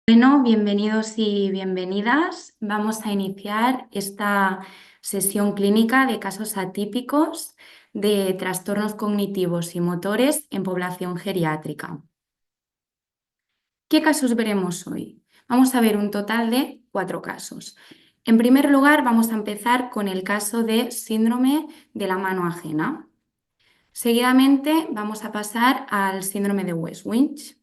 Bueno, bienvenidos y bienvenidas. Vamos a iniciar esta sesión clínica de casos atípicos de trastornos cognitivos y motores en población geriátrica. ¿Qué casos veremos hoy? Vamos a ver un total de 4 casos. En primer lugar, vamos a empezar con el caso de síndrome de la mano ajena. Seguidamente, vamos a pasar al síndrome de West-Winch.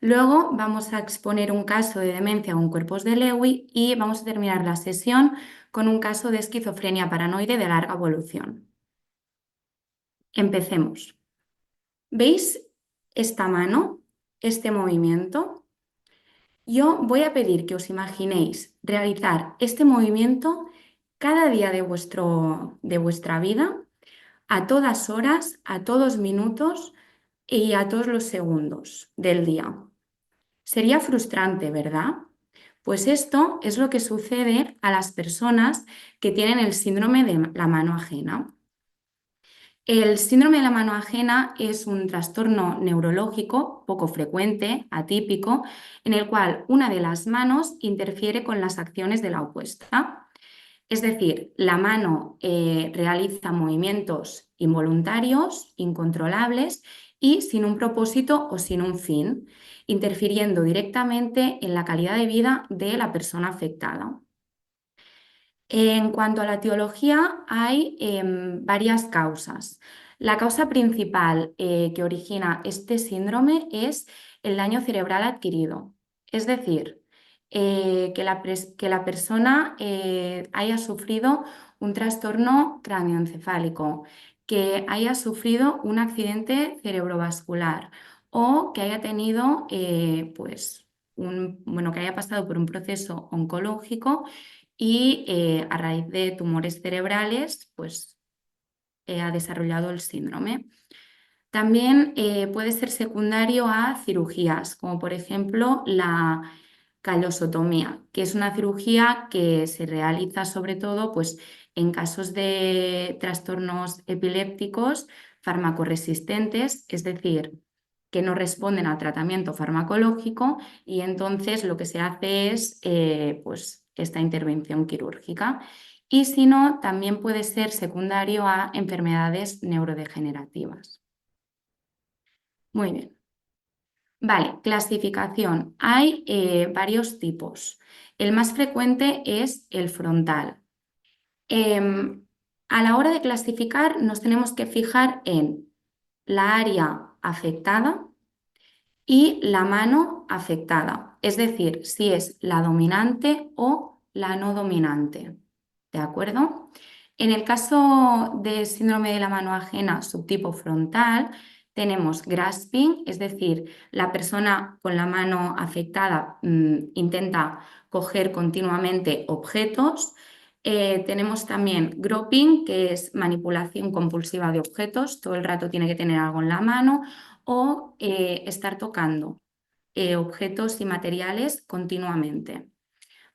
Luego vamos a exponer un caso de demencia con cuerpos de Lewy y vamos a terminar la sesión con un caso de esquizofrenia paranoide de larga evolución. Empecemos. ¿Veis esta mano, este movimiento? Yo voy a pedir que os imaginéis realizar este movimiento cada día de vuestra vida, a todas horas, a todos minutos y a todos los segundos del día. Sería frustrante, ¿verdad? Pues esto es lo que sucede a las personas que tienen el síndrome de la mano ajena. El síndrome de la mano ajena es un trastorno neurológico poco frecuente, atípico, en el cual una de las manos interfiere con las acciones de la opuesta. Es decir, la mano realiza movimientos involuntarios, incontrolables y sin un propósito o sin un fin, interfiriendo directamente en la calidad de vida de la persona afectada. En cuanto a la etiología, hay varias causas. La causa principal que origina este síndrome es el daño cerebral adquirido, es decir, que la persona haya sufrido un trastorno cráneoencefálico, que haya sufrido un accidente cerebrovascular o que haya tenido, que haya pasado por un proceso oncológico y a raíz de tumores cerebrales, pues ha desarrollado el síndrome. También puede ser secundario a cirugías, como por ejemplo la callosotomía, que es una cirugía que se realiza sobre todo pues, en casos de trastornos epilépticos farmacoresistentes, es decir, que no responden al tratamiento farmacológico y entonces lo que se hace es pues, esta intervención quirúrgica. Y si no, también puede ser secundario a enfermedades neurodegenerativas. Muy bien. Vale, clasificación. Hay varios tipos. El más frecuente es el frontal. Em, a la hora de clasificar nos tenemos que fijar en la área afectada y la mano afectada, es decir, si es la dominante o la no dominante. ¿De acuerdo? En el caso de síndrome de la mano ajena subtipo frontal, tenemos grasping, es decir, la persona con la mano afectada intenta coger continuamente objetos. Tenemos también groping, que es manipulación compulsiva de objetos, todo el rato tiene que tener algo en la mano, o estar tocando objetos y materiales continuamente.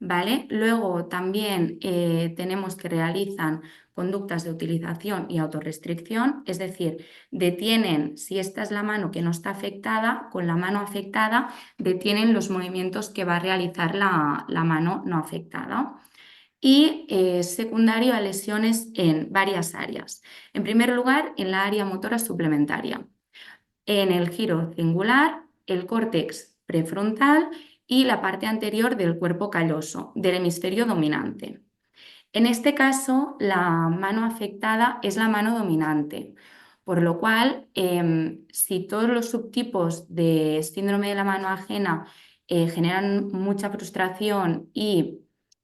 ¿Vale? Luego también tenemos que realizan conductas de utilización y autorrestricción, es decir, detienen, si esta es la mano que no está afectada, con la mano afectada detienen los movimientos que va a realizar la mano no afectada. Y secundario a lesiones en varias áreas. En primer lugar, en la área motora suplementaria, en el giro cingular, el córtex prefrontal y la parte anterior del cuerpo calloso, del hemisferio dominante. En este caso, la mano afectada es la mano dominante, por lo cual, si todos los subtipos de síndrome de la mano ajena generan mucha frustración y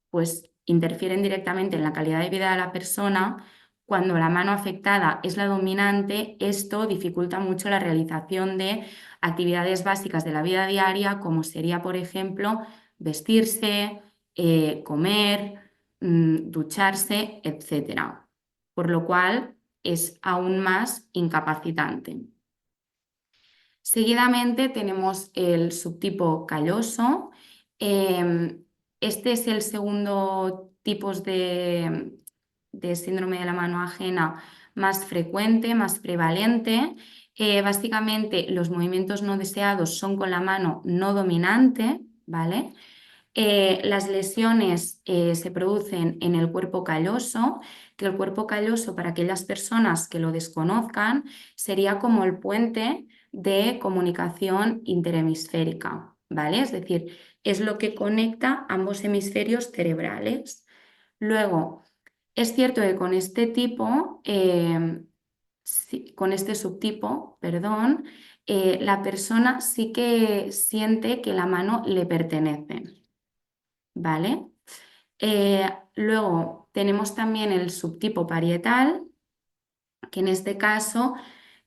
pues, interfieren directamente en la calidad de vida de la persona, cuando la mano afectada es la dominante, esto dificulta mucho la realización de actividades básicas de la vida diaria, como sería, por ejemplo, vestirse, comer, ducharse, etc. Por lo cual es aún más incapacitante. Seguidamente tenemos el subtipo calloso. Este es el segundo tipo de síndrome de la mano ajena más frecuente, más prevalente. Básicamente los movimientos no deseados son con la mano no dominante. ¿vale? Las lesiones se producen en el cuerpo calloso, que el cuerpo calloso, para aquellas personas que lo desconozcan, sería como el puente de comunicación interhemisférica, ¿vale? Es decir, es lo que conecta ambos hemisferios cerebrales. Luego, es cierto que con este tipo, con este subtipo, perdón, la persona sí que siente que la mano le pertenece, ¿vale? Luego tenemos también el subtipo parietal, que en este caso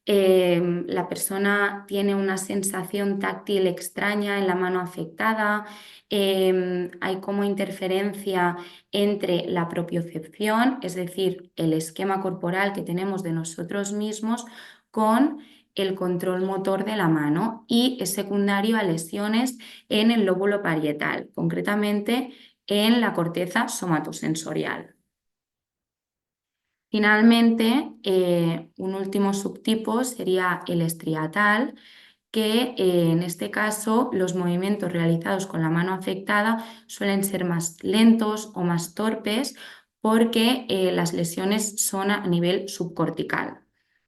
la persona tiene una sensación táctil extraña en la mano afectada, hay como interferencia entre la propiocepción, es decir, el esquema corporal que tenemos de nosotros mismos, con el control motor de la mano, y es secundario a lesiones en el lóbulo parietal, concretamente en la corteza somatosensorial. Finalmente, un último subtipo sería el estriatal, que en este caso los movimientos realizados con la mano afectada suelen ser más lentos o más torpes porque las lesiones son a nivel subcortical,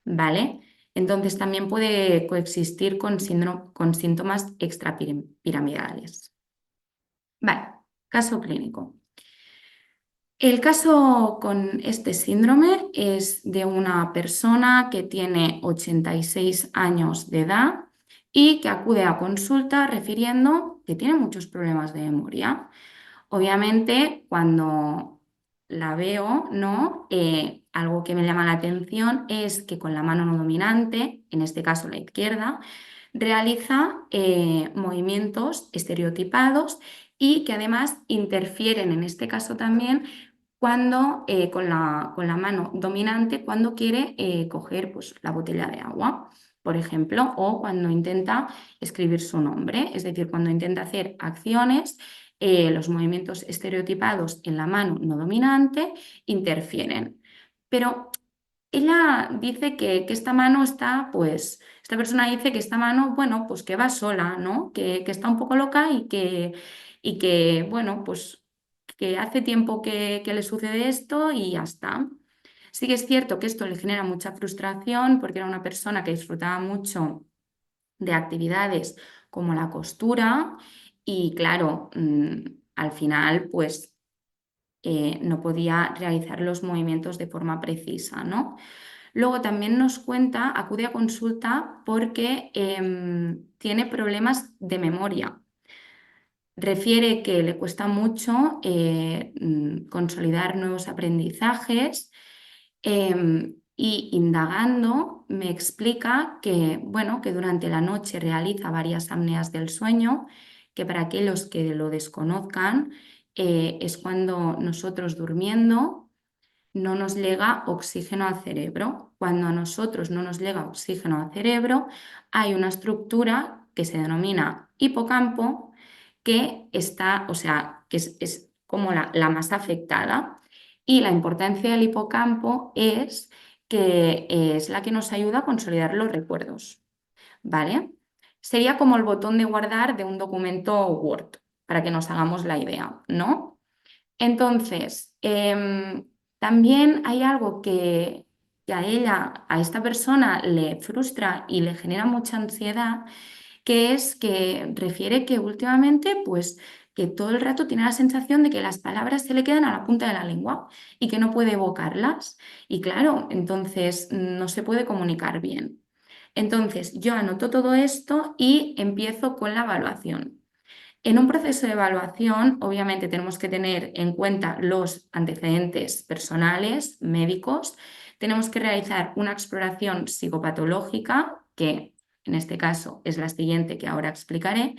¿vale? Entonces también puede coexistir con síntomas extrapiramidales. Vale, caso clínico. El caso con este síndrome es de una persona que tiene 86 años de edad y que acude a consulta refiriendo que tiene muchos problemas de memoria. Obviamente, cuando la veo, ¿no? Algo que me llama la atención es que con la mano no dominante, en este caso la izquierda, realiza movimientos estereotipados y que además interfieren, en este caso también, cuando con la mano dominante, cuando quiere coger pues, la botella de agua, por ejemplo, o cuando intenta escribir su nombre, es decir, cuando intenta hacer acciones, los movimientos estereotipados en la mano no dominante interfieren. Pero ella dice que esta mano está, pues, esta persona dice que esta mano, bueno, pues que va sola, ¿no? Que está un poco loca y que, bueno, pues que hace tiempo que le sucede esto y ya está. Sí que es cierto que esto le genera mucha frustración porque era una persona que disfrutaba mucho de actividades como la costura y claro, al final, pues no podía realizar los movimientos de forma precisa, ¿no? Luego también nos cuenta, acude a consulta porque tiene problemas de memoria. Refiere que le cuesta mucho consolidar nuevos aprendizajes y indagando me explica que, bueno, que durante la noche realiza varias apneas del sueño, que para aquellos que lo desconozcan es cuando nosotros durmiendo no nos llega oxígeno al cerebro. Cuando a nosotros no nos llega oxígeno al cerebro, hay una estructura que se denomina hipocampo que está, o sea, que es como la más afectada. Y la importancia del hipocampo es que es la que nos ayuda a consolidar los recuerdos, ¿vale? Sería como el botón de guardar de un documento Word, para que nos hagamos la idea, ¿no? Entonces, también hay algo que a ella, a esta persona, le frustra y le genera mucha ansiedad, que es que refiere que últimamente, pues, que todo el rato tiene la sensación de que las palabras se le quedan a la punta de la lengua y que no puede evocarlas. Y claro, entonces no se puede comunicar bien. Entonces, yo anoto todo esto y empiezo con la evaluación. En un proceso de evaluación, obviamente tenemos que tener en cuenta los antecedentes personales, médicos, tenemos que realizar una exploración psicopatológica, que en este caso es la siguiente que ahora explicaré,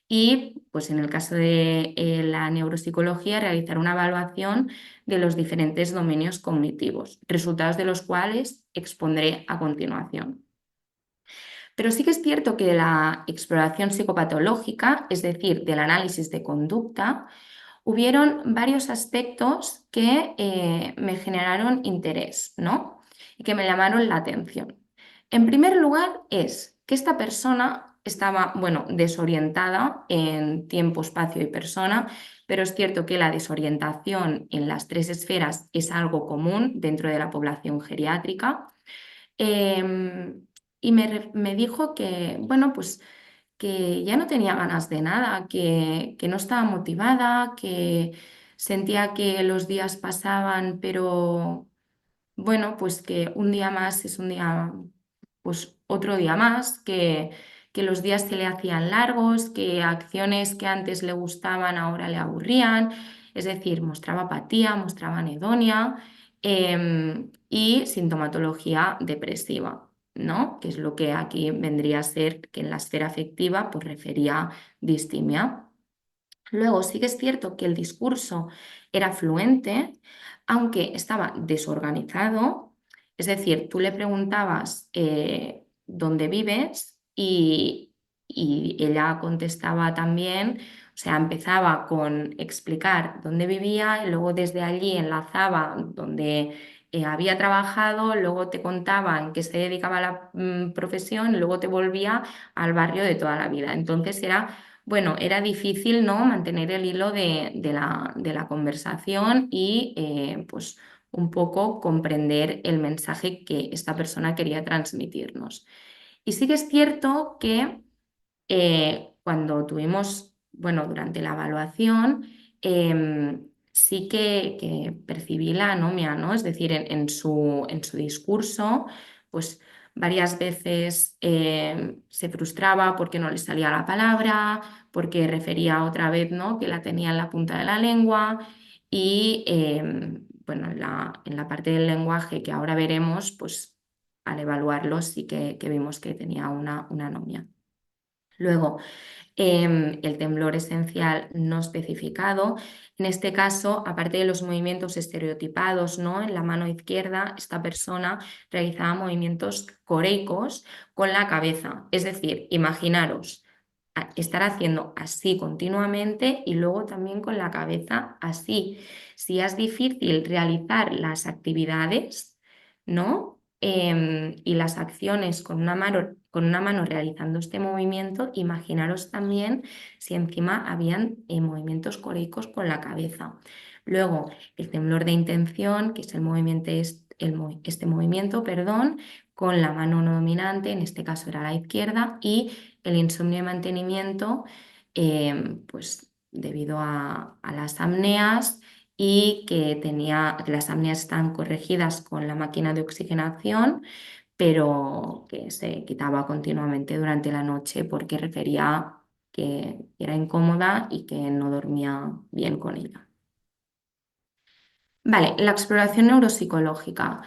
y pues en el caso de la neuropsicología, realizar una evaluación de los diferentes dominios cognitivos, resultados de los cuales expondré a continuación. Pero sí que es cierto que de la exploración psicopatológica, es decir, del análisis de conducta, hubieron varios aspectos que me generaron interés, ¿no? Y que me llamaron la atención. En primer lugar, es que esta persona estaba, bueno, desorientada en tiempo, espacio y persona, pero es cierto que la desorientación en las tres esferas es algo común dentro de la población geriátrica. Em, y me dijo que, bueno, pues que ya no tenía ganas de nada, que no estaba motivada, que sentía que los días pasaban, pero bueno, pues que un día más es un día, pues otro día más, que los días se le hacían largos, que acciones que antes le gustaban ahora le aburrían, es decir, mostraba apatía, mostraba anedonia y sintomatología depresiva, ¿no? Que es lo que aquí vendría a ser que en la esfera afectiva pues refería distimia. Luego sí que es cierto que el discurso era fluente, aunque estaba desorganizado. Es decir, tú le preguntabas dónde vives y ella contestaba también, o sea, empezaba con explicar dónde vivía y luego desde allí enlazaba donde había trabajado, luego te contaba en qué se dedicaba la profesión y luego te volvía al barrio de toda la vida. Entonces era bueno, era difícil, ¿no? Mantener el hilo de la conversación y pues un poco comprender el mensaje que esta persona quería transmitirnos. Y sí que es cierto que cuando tuvimos, bueno, durante la evaluación, sí que percibí la anomia, ¿no? Es decir, en su discurso, pues varias veces se frustraba porque no le salía la palabra, porque refería otra vez, ¿no? Que la tenía en la punta de la lengua y, bueno, en la parte del lenguaje que ahora veremos, pues al evaluarlo sí que vimos que tenía una anomia. Luego, el temblor esencial no especificado. En este caso, aparte de los movimientos estereotipados, ¿no? En la mano izquierda, esta persona realizaba movimientos coreicos con la cabeza. Es decir, imaginaros estar haciendo así continuamente y luego también con la cabeza así. Si es difícil realizar las actividades, ¿no? Y las acciones con una mano realizando este movimiento, imaginaros también si encima habían movimientos coreicos con la cabeza. Luego, el temblor de intención, que es este movimiento, perdón, con la mano no dominante, en este caso era la izquierda, y el insomnio de mantenimiento, pues debido a las apneas y que las apneas están corregidas con la máquina de oxigenación, pero que se quitaba continuamente durante la noche porque refería que era incómoda y que no dormía bien con ella. Vale, la exploración neuropsicológica.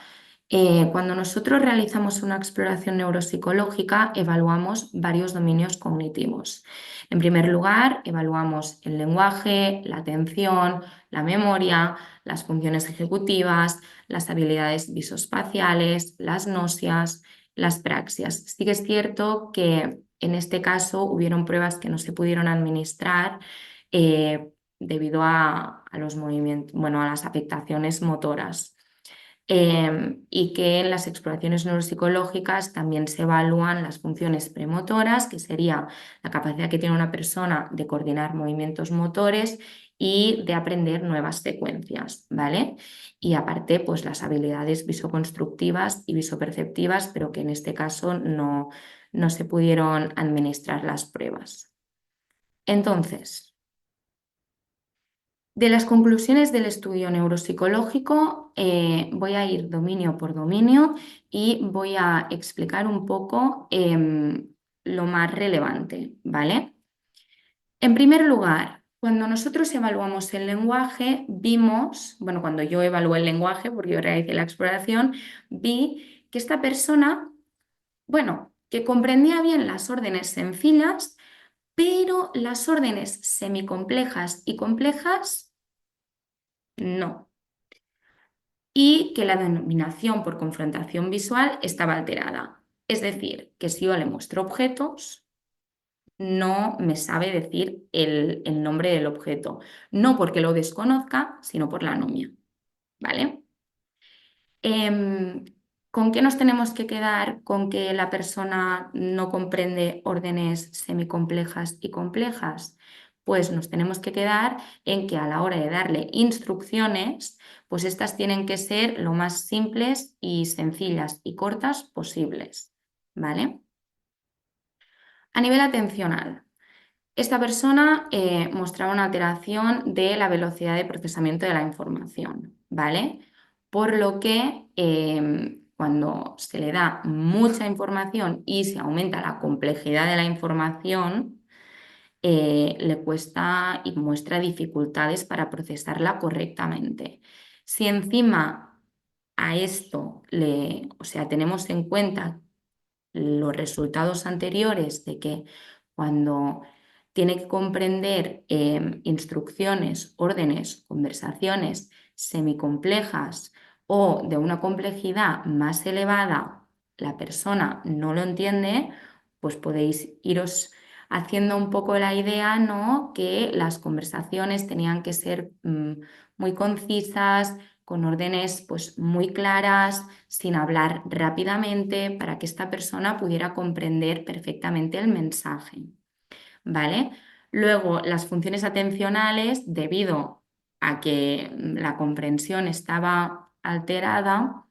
Cuando nosotros realizamos una exploración neuropsicológica, evaluamos varios dominios cognitivos. En primer lugar, evaluamos el lenguaje, la atención, la memoria, las funciones ejecutivas, las habilidades visoespaciales, las gnosias, las praxias. Sí que es cierto que en este caso hubieron pruebas que no se pudieron administrar eh, debido a los movimientos, bueno, a las afectaciones motoras. Y que en las exploraciones neuropsicológicas también se evalúan las funciones premotoras, que sería la capacidad que tiene una persona de coordinar movimientos motores y de aprender nuevas secuencias, ¿vale? Y aparte, pues las habilidades visoconstructivas y visoperceptivas, pero que en este caso no se pudieron administrar las pruebas. Entonces, de las conclusiones del estudio neuropsicológico, voy a ir dominio por dominio y voy a explicar un poco lo más relevante, ¿vale? En primer lugar, cuando nosotros evaluamos el lenguaje, vimos, bueno, cuando yo evalué el lenguaje, porque yo realicé la exploración, vi que esta persona, bueno, que comprendía bien las órdenes sencillas, pero las órdenes semicomplejas y complejas, no. Y que la denominación por confrontación visual estaba alterada. Es decir, que si yo le muestro objetos, no me sabe decir el nombre del objeto. No porque lo desconozca, sino por la anomia. ¿Vale? Em, ¿Con qué nos tenemos que quedar? ¿Con que la persona no comprende órdenes semicomplejas y complejas? Pues nos tenemos que quedar en que a la hora de darle instrucciones, pues estas tienen que ser lo más simples y sencillas y cortas posibles, ¿vale? A nivel atencional, esta persona mostraba una alteración de la velocidad de procesamiento de la información, ¿vale? Por lo que cuando se le da mucha información y se aumenta la complejidad de la información, le cuesta y muestra dificultades para procesarla correctamente. Si encima a esto o sea, tenemos en cuenta los resultados anteriores de que cuando tiene que comprender instrucciones, órdenes, conversaciones semicomplejas o de una complejidad más elevada, la persona no lo entiende, pues podéis iros haciendo un poco la idea, ¿no? Que las conversaciones tenían que ser muy concisas, con órdenes pues muy claras, sin hablar rápidamente, para que esta persona pudiera comprender perfectamente el mensaje, ¿vale? Luego, las funciones atencionales, debido a que la comprensión estaba alterada,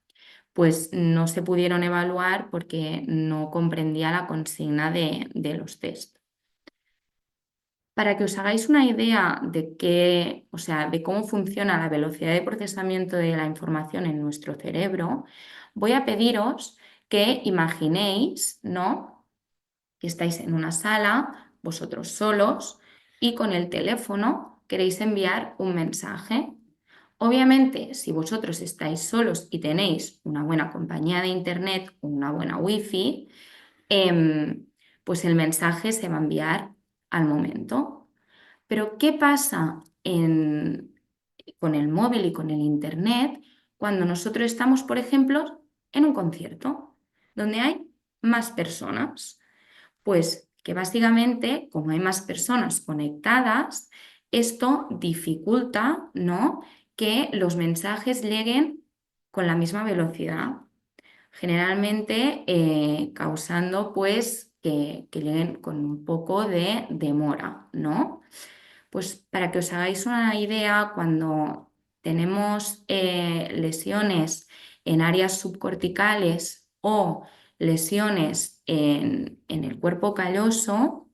pues no se pudieron evaluar porque no comprendía la consigna de los test. Para que os hagáis una idea o sea, de cómo funciona la velocidad de procesamiento de la información en nuestro cerebro, voy a pediros que imaginéis, ¿no? Que estáis en una sala, vosotros solos, y con el teléfono queréis enviar un mensaje. Obviamente, si vosotros estáis solos y tenéis una buena compañía de internet o una buena wifi, pues el mensaje se va a enviar al momento. Pero ¿qué pasa con el móvil y con el internet cuando nosotros estamos, por ejemplo, en un concierto donde hay más personas? Pues que básicamente, como hay más personas conectadas, esto dificulta, ¿no?, que los mensajes lleguen con la misma velocidad, generalmente causando pues que lleguen con un poco de demora, ¿no? Pues para que os hagáis una idea, cuando tenemos lesiones en áreas subcorticales o lesiones en el cuerpo calloso,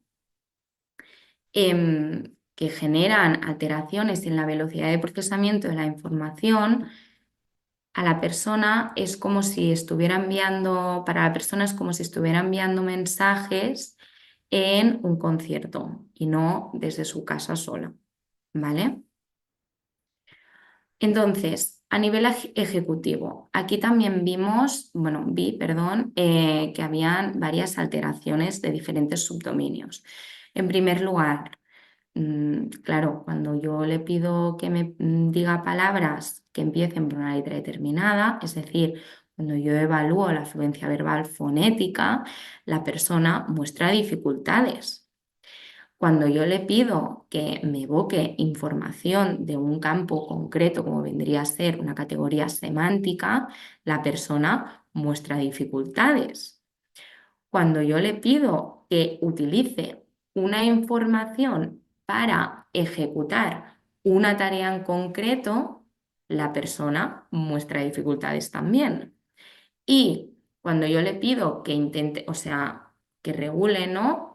que generan alteraciones en la velocidad de procesamiento de la información, a la persona es como si estuviera enviando, para la persona es como si estuviera enviando mensajes en un concierto y no desde su casa sola, ¿vale? Entonces, a nivel ejecutivo, aquí también perdón, que habían varias alteraciones de diferentes subdominios. En primer lugar, claro, cuando yo le pido que me diga palabras que empiecen por una letra determinada, es decir, cuando yo evalúo la fluencia verbal fonética, la persona muestra dificultades. Cuando yo le pido que me evoque información de un campo concreto, como vendría a ser una categoría semántica, la persona muestra dificultades. Cuando yo le pido que utilice una información para ejecutar una tarea en concreto, la persona muestra dificultades también. Y cuando yo le pido que intente, o sea, que regule, ¿no?,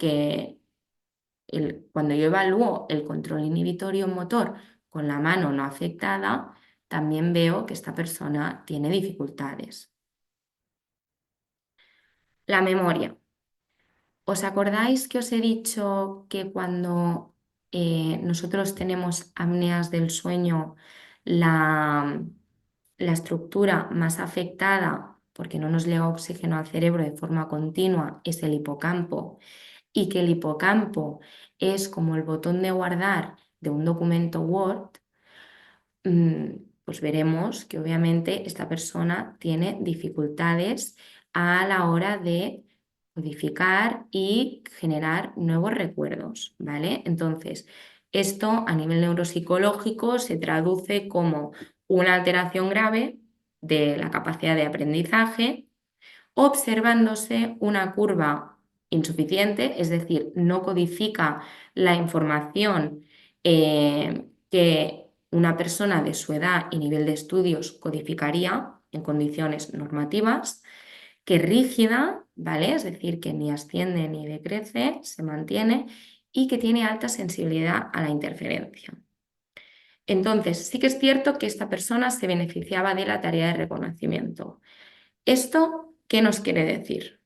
cuando yo evalúo el control inhibitorio motor con la mano no afectada, también veo que esta persona tiene dificultades. La memoria. ¿Os acordáis que os he dicho que cuando nosotros tenemos apneas del sueño, la estructura más afectada, porque no nos llega oxígeno al cerebro de forma continua, es el hipocampo, y que el hipocampo es como el botón de guardar de un documento Word? Pues veremos que obviamente esta persona tiene dificultades a la hora de codificar y generar nuevos recuerdos, ¿vale? Entonces, esto a nivel neuropsicológico se traduce como una alteración grave de la capacidad de aprendizaje observándose una curva insuficiente, es decir, no codifica la información que una persona de su edad y nivel de estudios codificaría en condiciones normativas, que es rígida, ¿vale? Es decir, que ni asciende ni decrece, se mantiene y que tiene alta sensibilidad a la interferencia. Entonces, sí que es cierto que esta persona se beneficiaba de la tarea de reconocimiento. ¿Esto qué nos quiere decir?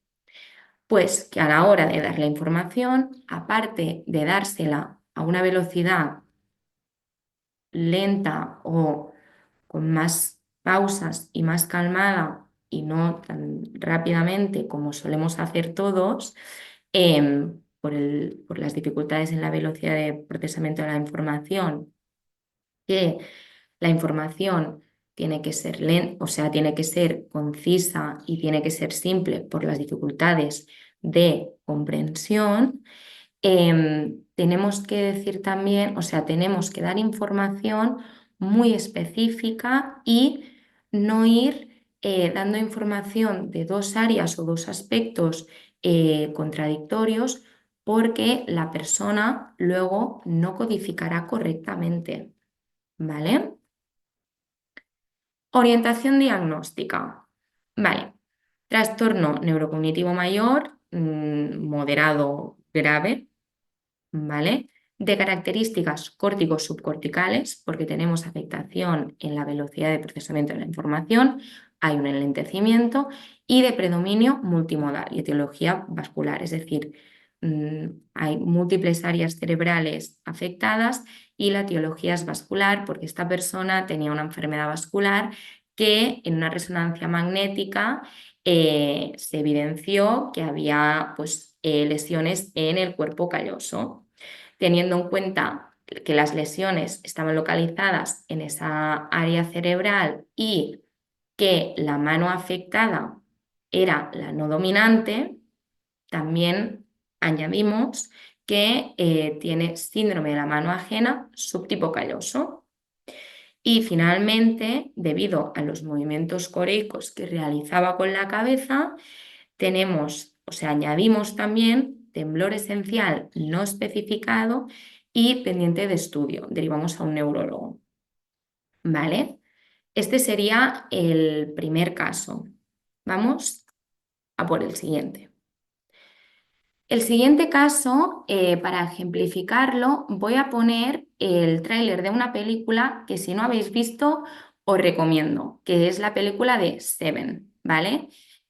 Pues que a la hora de dar la información, aparte de dársela a una velocidad lenta o con más pausas y más calmada y no tan rápidamente como solemos hacer todos, por las dificultades en la velocidad de procesamiento de la información, que la información tiene que ser lenta, o sea, tiene que ser concisa y tiene que ser simple por las dificultades de comprensión. Tenemos que decir también, o sea, tenemos que dar información muy específica y no ir dando información de dos áreas o dos aspectos contradictorios, porque la persona luego no codificará correctamente, ¿vale? Orientación diagnóstica. Vale. Trastorno neurocognitivo mayor, moderado, grave, ¿vale? De características córtico-subcorticales, porque tenemos afectación en la velocidad de procesamiento de la información, hay un enlentecimiento, y de predominio multimodal y etiología vascular, es decir, hay múltiples áreas cerebrales afectadas y la etiología es vascular porque esta persona tenía una enfermedad vascular que en una resonancia magnética se evidenció que había pues, lesiones en el cuerpo calloso. Teniendo en cuenta que las lesiones estaban localizadas en esa área cerebral y que la mano afectada era la no dominante, también añadimos que tiene síndrome de la mano ajena subtipo calloso. Y finalmente, debido a los movimientos coreicos que realizaba con la cabeza, tenemos, o sea, añadimos también temblor esencial no especificado y pendiente de estudio. Derivamos a un neurólogo. ¿Vale? Este sería el primer caso. Vamos a por el siguiente. El siguiente caso, para ejemplificarlo, voy a poner el tráiler de una película que si no habéis visto os recomiendo, que es la película de Seven, ¿vale?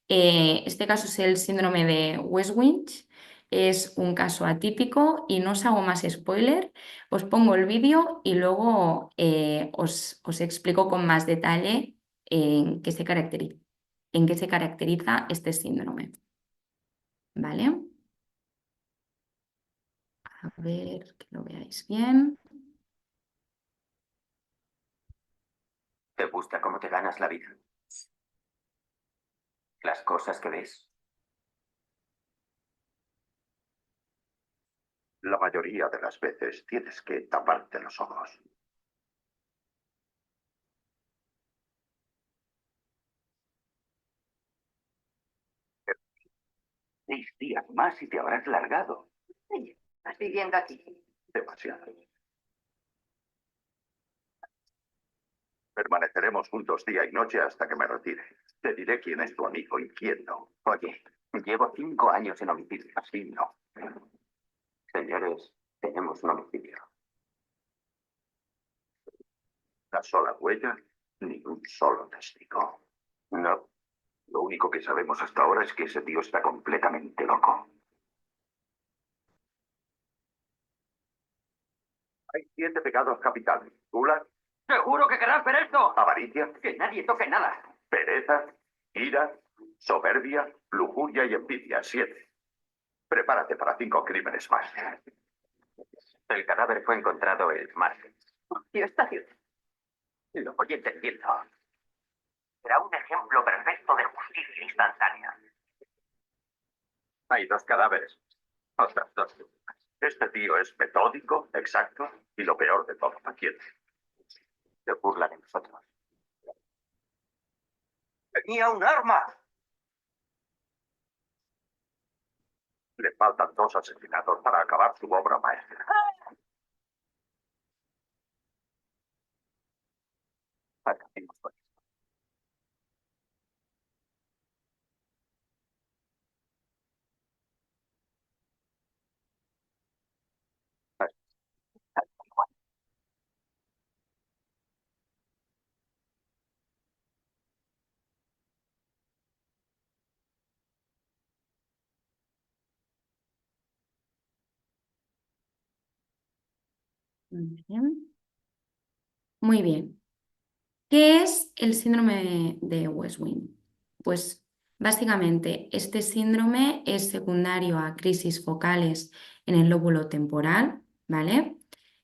Este caso es el síndrome de West-Winch, es un caso atípico y no os hago más spoiler, os pongo el vídeo y luego os explico con más detalle en qué se caracteriza este síndrome, ¿vale? A ver, que lo veáis bien. ¿Te gusta cómo te ganas la vida? Las cosas que ves. La mayoría de las veces tienes que taparte los ojos. Seis días más y te habrás largado. Sí, estás viviendo aquí. Demasiado. Permaneceremos juntos día y noche hasta que me retire. Te diré quién es tu amigo y quién no. Oye, llevo 5 años en homicidio. Así no. Señores, tenemos un homicidio. Una sola huella, ni un solo testigo. No. Lo único que sabemos hasta ahora es que ese tío está completamente loco. Hay 7 pecados capitales. Gula, ¡Seguro que querrás ver esto! avaricia, ¡Que nadie toque nada! pereza, ira, soberbia, lujuria y envidia. 7. Prepárate para 5 crímenes más. El cadáver fue encontrado el martes. Yo está bien. Lo voy entendiendo. Será un ejemplo perfecto de justicia instantánea. Hay 2 cadáveres. Otras 2. Este tío es metódico, exacto y lo peor de todo, paciente. Se burla de nosotros. ¡Tenía un arma! Le faltan 2 asesinatos para acabar su obra maestra. Acabemos con esto. Bien. Muy bien. ¿Qué es el síndrome de West-Wing? Pues básicamente este síndrome es secundario a crisis focales en el lóbulo temporal, ¿vale?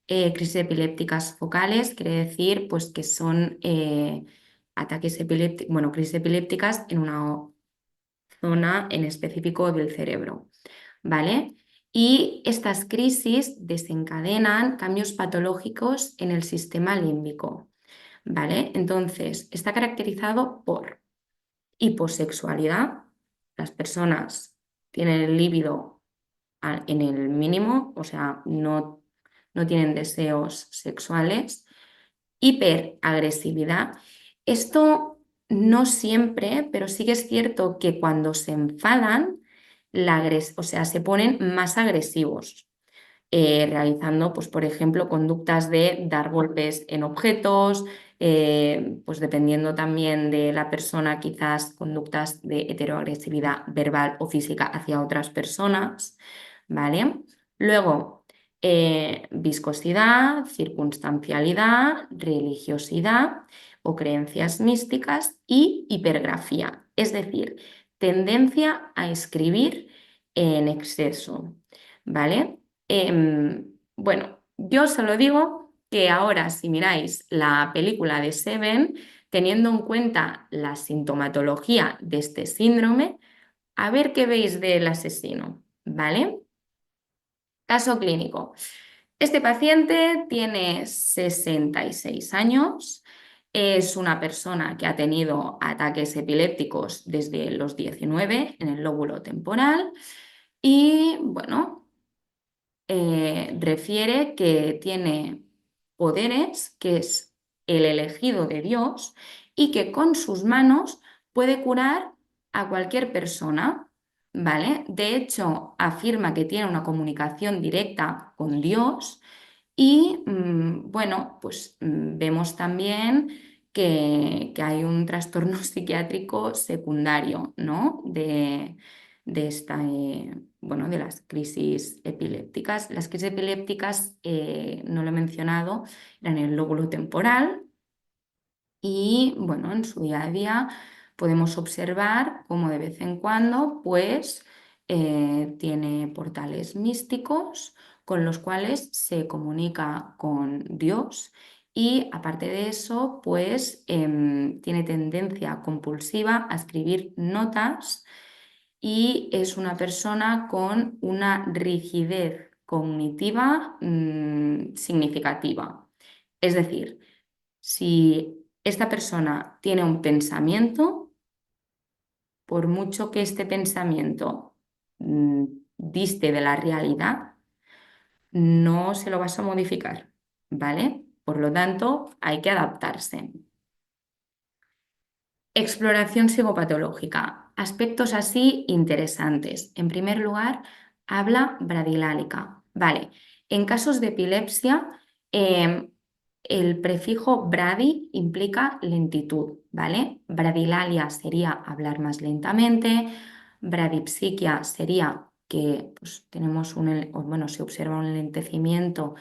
Crisis epilépticas focales quiere decir pues, que son ataques epilépticos, bueno, crisis epilépticas en una zona en específico del cerebro, ¿vale? Y estas crisis desencadenan cambios patológicos en el sistema límbico, ¿vale? Entonces, está caracterizado por hiposexualidad. Las personas tienen el líbido en el mínimo, o sea, no tienen deseos sexuales. Hiperagresividad. Esto no siempre, pero sí que es cierto que cuando se enfadan, o sea, se ponen más agresivos, realizando, pues, por ejemplo, conductas de dar golpes en objetos, pues dependiendo también de la persona, quizás conductas de heteroagresividad verbal o física hacia otras personas, ¿vale? Luego, viscosidad, circunstancialidad, religiosidad o creencias místicas y hipergrafía, es decir, tendencia a escribir en exceso, ¿vale? Bueno, yo solo digo que ahora si miráis la película de Seven, teniendo en cuenta la sintomatología de este síndrome, a ver qué veis del asesino, ¿vale? Caso clínico. Este paciente tiene 66 años, es una persona que ha tenido ataques epilépticos desde los 19 en el lóbulo temporal y, bueno, refiere que tiene poderes, que es el elegido de Dios y que con sus manos puede curar a cualquier persona, ¿vale? De hecho, afirma que tiene una comunicación directa con Dios y, bueno, pues vemos también que hay un trastorno psiquiátrico secundario, ¿no? De esta, bueno, de las crisis epilépticas. Las crisis epilépticas, no lo he mencionado, eran el lóbulo temporal y, bueno, en su día a día podemos observar cómo de vez en cuando, pues, tiene portales místicos con los cuales se comunica con Dios y aparte de eso, pues, tiene tendencia compulsiva a escribir notas y es una persona con una rigidez cognitiva significativa. Es decir, si esta persona tiene un pensamiento, por mucho que este pensamiento diste de la realidad, no se lo vas a modificar, ¿vale? Por lo tanto, hay que adaptarse. Exploración psicopatológica. Aspectos así interesantes. En primer lugar, habla bradilálica. Vale, en casos de epilepsia, el prefijo bradi implica lentitud, ¿vale? Bradilalia sería hablar más lentamente, bradipsiquia sería que pues, bueno, se observa un lentecimiento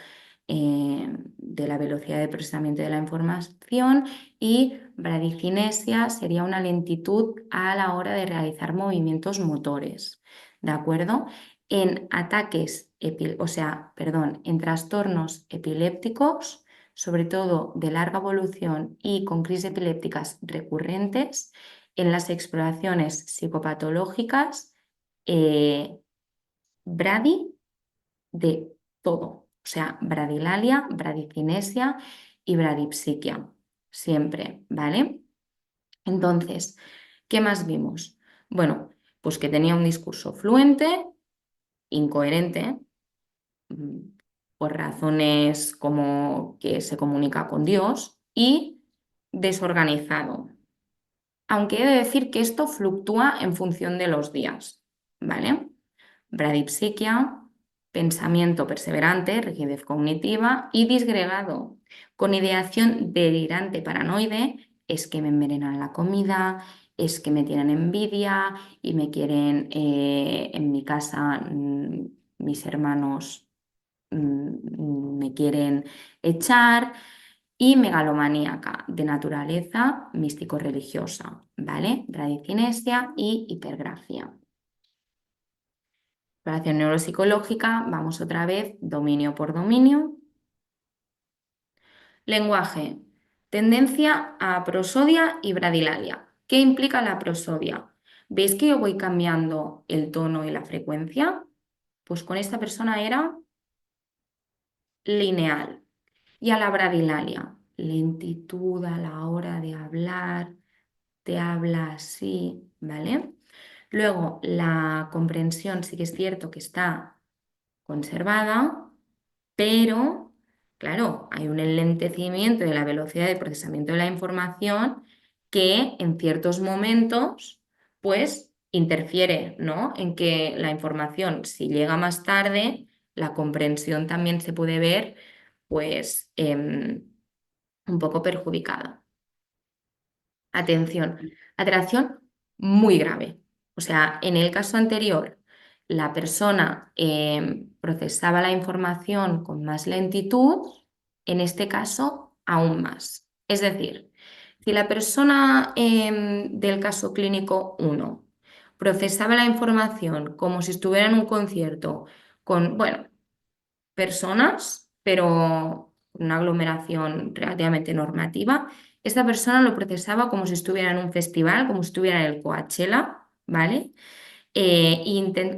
de la velocidad de procesamiento de la información y bradicinesia sería una lentitud a la hora de realizar movimientos motores, ¿de acuerdo? En ataques, o sea, perdón, en trastornos epilépticos, sobre todo de larga evolución y con crisis epilépticas recurrentes, en las exploraciones psicopatológicas, bradi de todo, o sea, bradilalia, bradicinesia y bradipsiquia, siempre, ¿vale? Entonces, ¿qué más vimos? Bueno, pues que tenía un discurso fluente, incoherente, por razones como que se comunica con Dios, y desorganizado. Aunque he de decir que esto fluctúa en función de los días, ¿vale? Bradipsiquia, pensamiento perseverante, rigidez cognitiva, y disgregado, con ideación delirante paranoide, es que me envenenan la comida, es que me tienen envidia y me quieren en mi casa, mis hermanos me quieren echar, y megalomaníaca, de naturaleza místico-religiosa, ¿vale? Bradicinesia y hipergrafia. Exploración neuropsicológica, vamos otra vez, dominio por dominio. Lenguaje, tendencia a prosodia y bradilalia. ¿Qué implica la prosodia? ¿Veis que yo voy cambiando el tono y la frecuencia? Pues con esta persona era lineal. Y a la bradilalia, lentitud a la hora de hablar, te habla así, ¿vale? Luego, la comprensión sí que es cierto que está conservada, pero, claro, hay un enlentecimiento de la velocidad de procesamiento de la información que en ciertos momentos, pues, interfiere, ¿no? En que la información, si llega más tarde, la comprensión también se puede ver, pues, un poco perjudicada. Atención, alteración muy grave. O sea, en el caso anterior, la persona procesaba la información con más lentitud, en este caso aún más. Es decir, si la persona del caso clínico 1 procesaba la información como si estuviera en un concierto con, bueno, personas, pero una aglomeración relativamente normativa, esta persona lo procesaba como si estuviera en un festival, como si estuviera en el Coachella, ¿vale?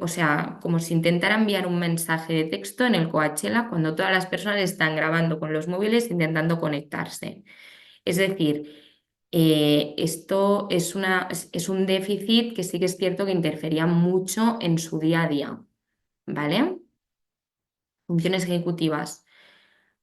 O sea, como si intentara enviar un mensaje de texto en el Coachella cuando todas las personas están grabando con los móviles intentando conectarse. Es decir, esto es un déficit que sí que es cierto que interfería mucho en su día a día, ¿vale? Funciones ejecutivas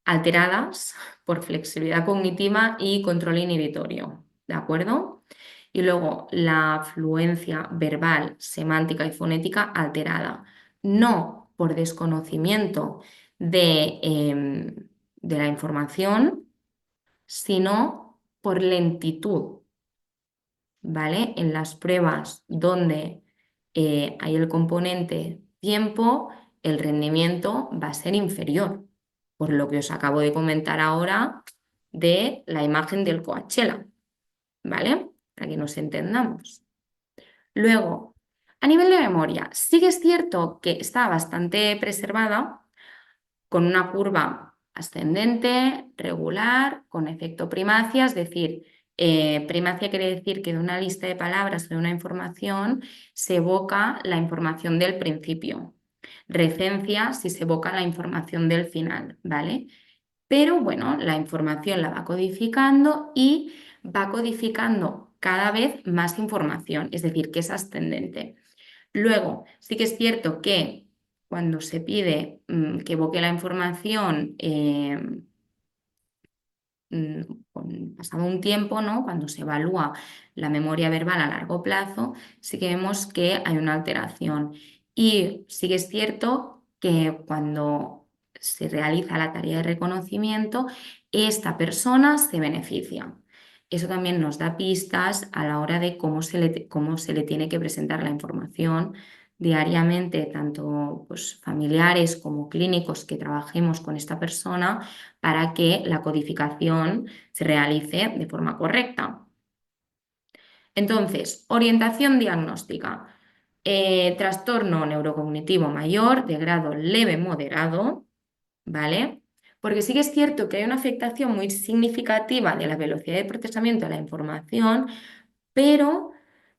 alteradas por flexibilidad cognitiva y control inhibitorio, ¿de acuerdo? Y luego la fluencia verbal, semántica y fonética alterada, no por desconocimiento de la información, sino por lentitud, ¿vale? En las pruebas donde hay el componente tiempo, el rendimiento va a ser inferior, por lo que os acabo de comentar ahora de la imagen del Coachella, ¿vale? Para que nos entendamos. Luego, a nivel de memoria, sí que es cierto que está bastante preservada, con una curva ascendente, regular, con efecto primacia, es decir, primacia quiere decir que de una lista de palabras o de una información se evoca la información del principio. Recencia si se evoca la información del final, ¿vale? Pero bueno, la información la va codificando y va codificando cada vez más información, es decir, que es ascendente. Luego, sí que es cierto que cuando se pide que evoque la información pasado un tiempo, ¿no? Cuando se evalúa la memoria verbal a largo plazo, sí que vemos que hay una alteración. Y sí que es cierto que cuando se realiza la tarea de reconocimiento, esta persona se beneficia. Eso también nos da pistas a la hora de cómo se le tiene que presentar la información diariamente, tanto pues, familiares como clínicos que trabajemos con esta persona, para que la codificación se realice de forma correcta. Entonces, orientación diagnóstica. Trastorno neurocognitivo mayor de grado leve moderado, ¿vale? Porque sí que es cierto que hay una afectación muy significativa de la velocidad de procesamiento de la información, pero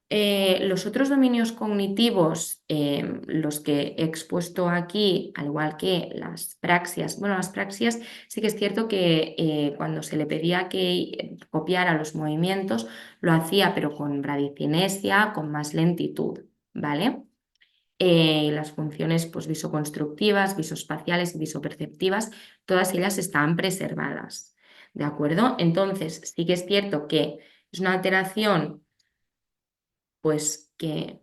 los otros dominios cognitivos, los que he expuesto aquí, al igual que las praxias, bueno, las praxias sí que es cierto que cuando se le pedía que copiara los movimientos, lo hacía, pero con bradicinesia, con más lentitud, ¿vale? Las funciones pues, visoconstructivas, visoespaciales y visoperceptivas, todas ellas están preservadas. ¿De acuerdo? Entonces, sí que es cierto que es una alteración pues que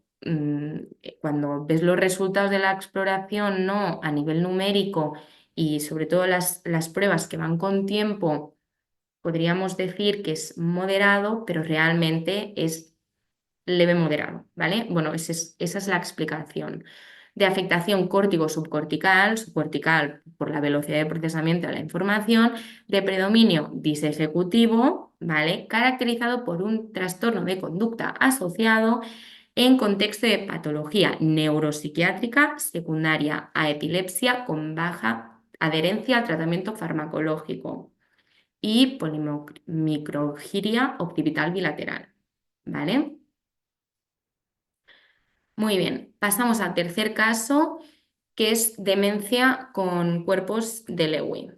cuando ves los resultados de la exploración, ¿no? A nivel numérico y sobre todo las pruebas que van con tiempo, podríamos decir que es moderado, pero realmente es leve moderado, ¿vale? Bueno, esa es la explicación. De afectación córtico-subcortical, subcortical por la velocidad de procesamiento de la información, de predominio disejecutivo, ¿vale? Caracterizado por un trastorno de conducta asociado en contexto de patología neuropsiquiátrica secundaria a epilepsia con baja adherencia al tratamiento farmacológico y polimicrogiria occipital bilateral, ¿vale? Muy bien, pasamos al tercer caso, que es demencia con cuerpos de Lewy.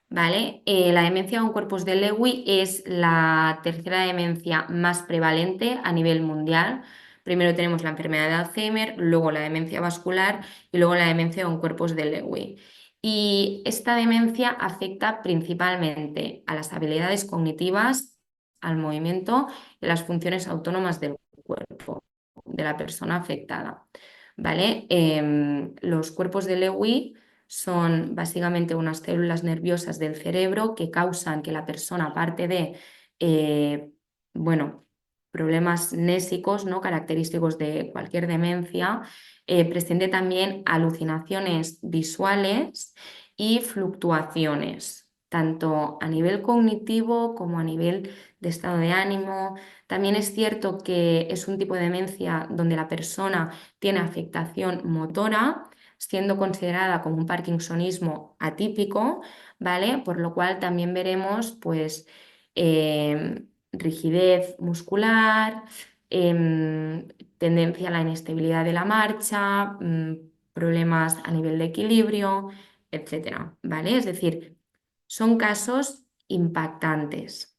¿Vale? La demencia con cuerpos de Lewy es la tercera demencia más prevalente a nivel mundial. Primero tenemos la enfermedad de Alzheimer, luego la demencia vascular y luego la demencia con cuerpos de Lewy. Y esta demencia afecta principalmente a las habilidades cognitivas, al movimiento y a las funciones autónomas del cuerpo de la persona afectada. ¿Vale? Los cuerpos de Lewy son básicamente unas células nerviosas del cerebro que causan que la persona, aparte de bueno, problemas nésicos, ¿no? Característicos de cualquier demencia, presente también alucinaciones visuales y fluctuaciones, tanto a nivel cognitivo como a nivel de estado de ánimo. También es cierto que es un tipo de demencia donde la persona tiene afectación motora, siendo considerada como un parkinsonismo atípico, ¿vale? Por lo cual también veremos pues rigidez muscular, tendencia a la inestabilidad de la marcha, problemas a nivel de equilibrio, etcétera, ¿vale? Es decir, son casos impactantes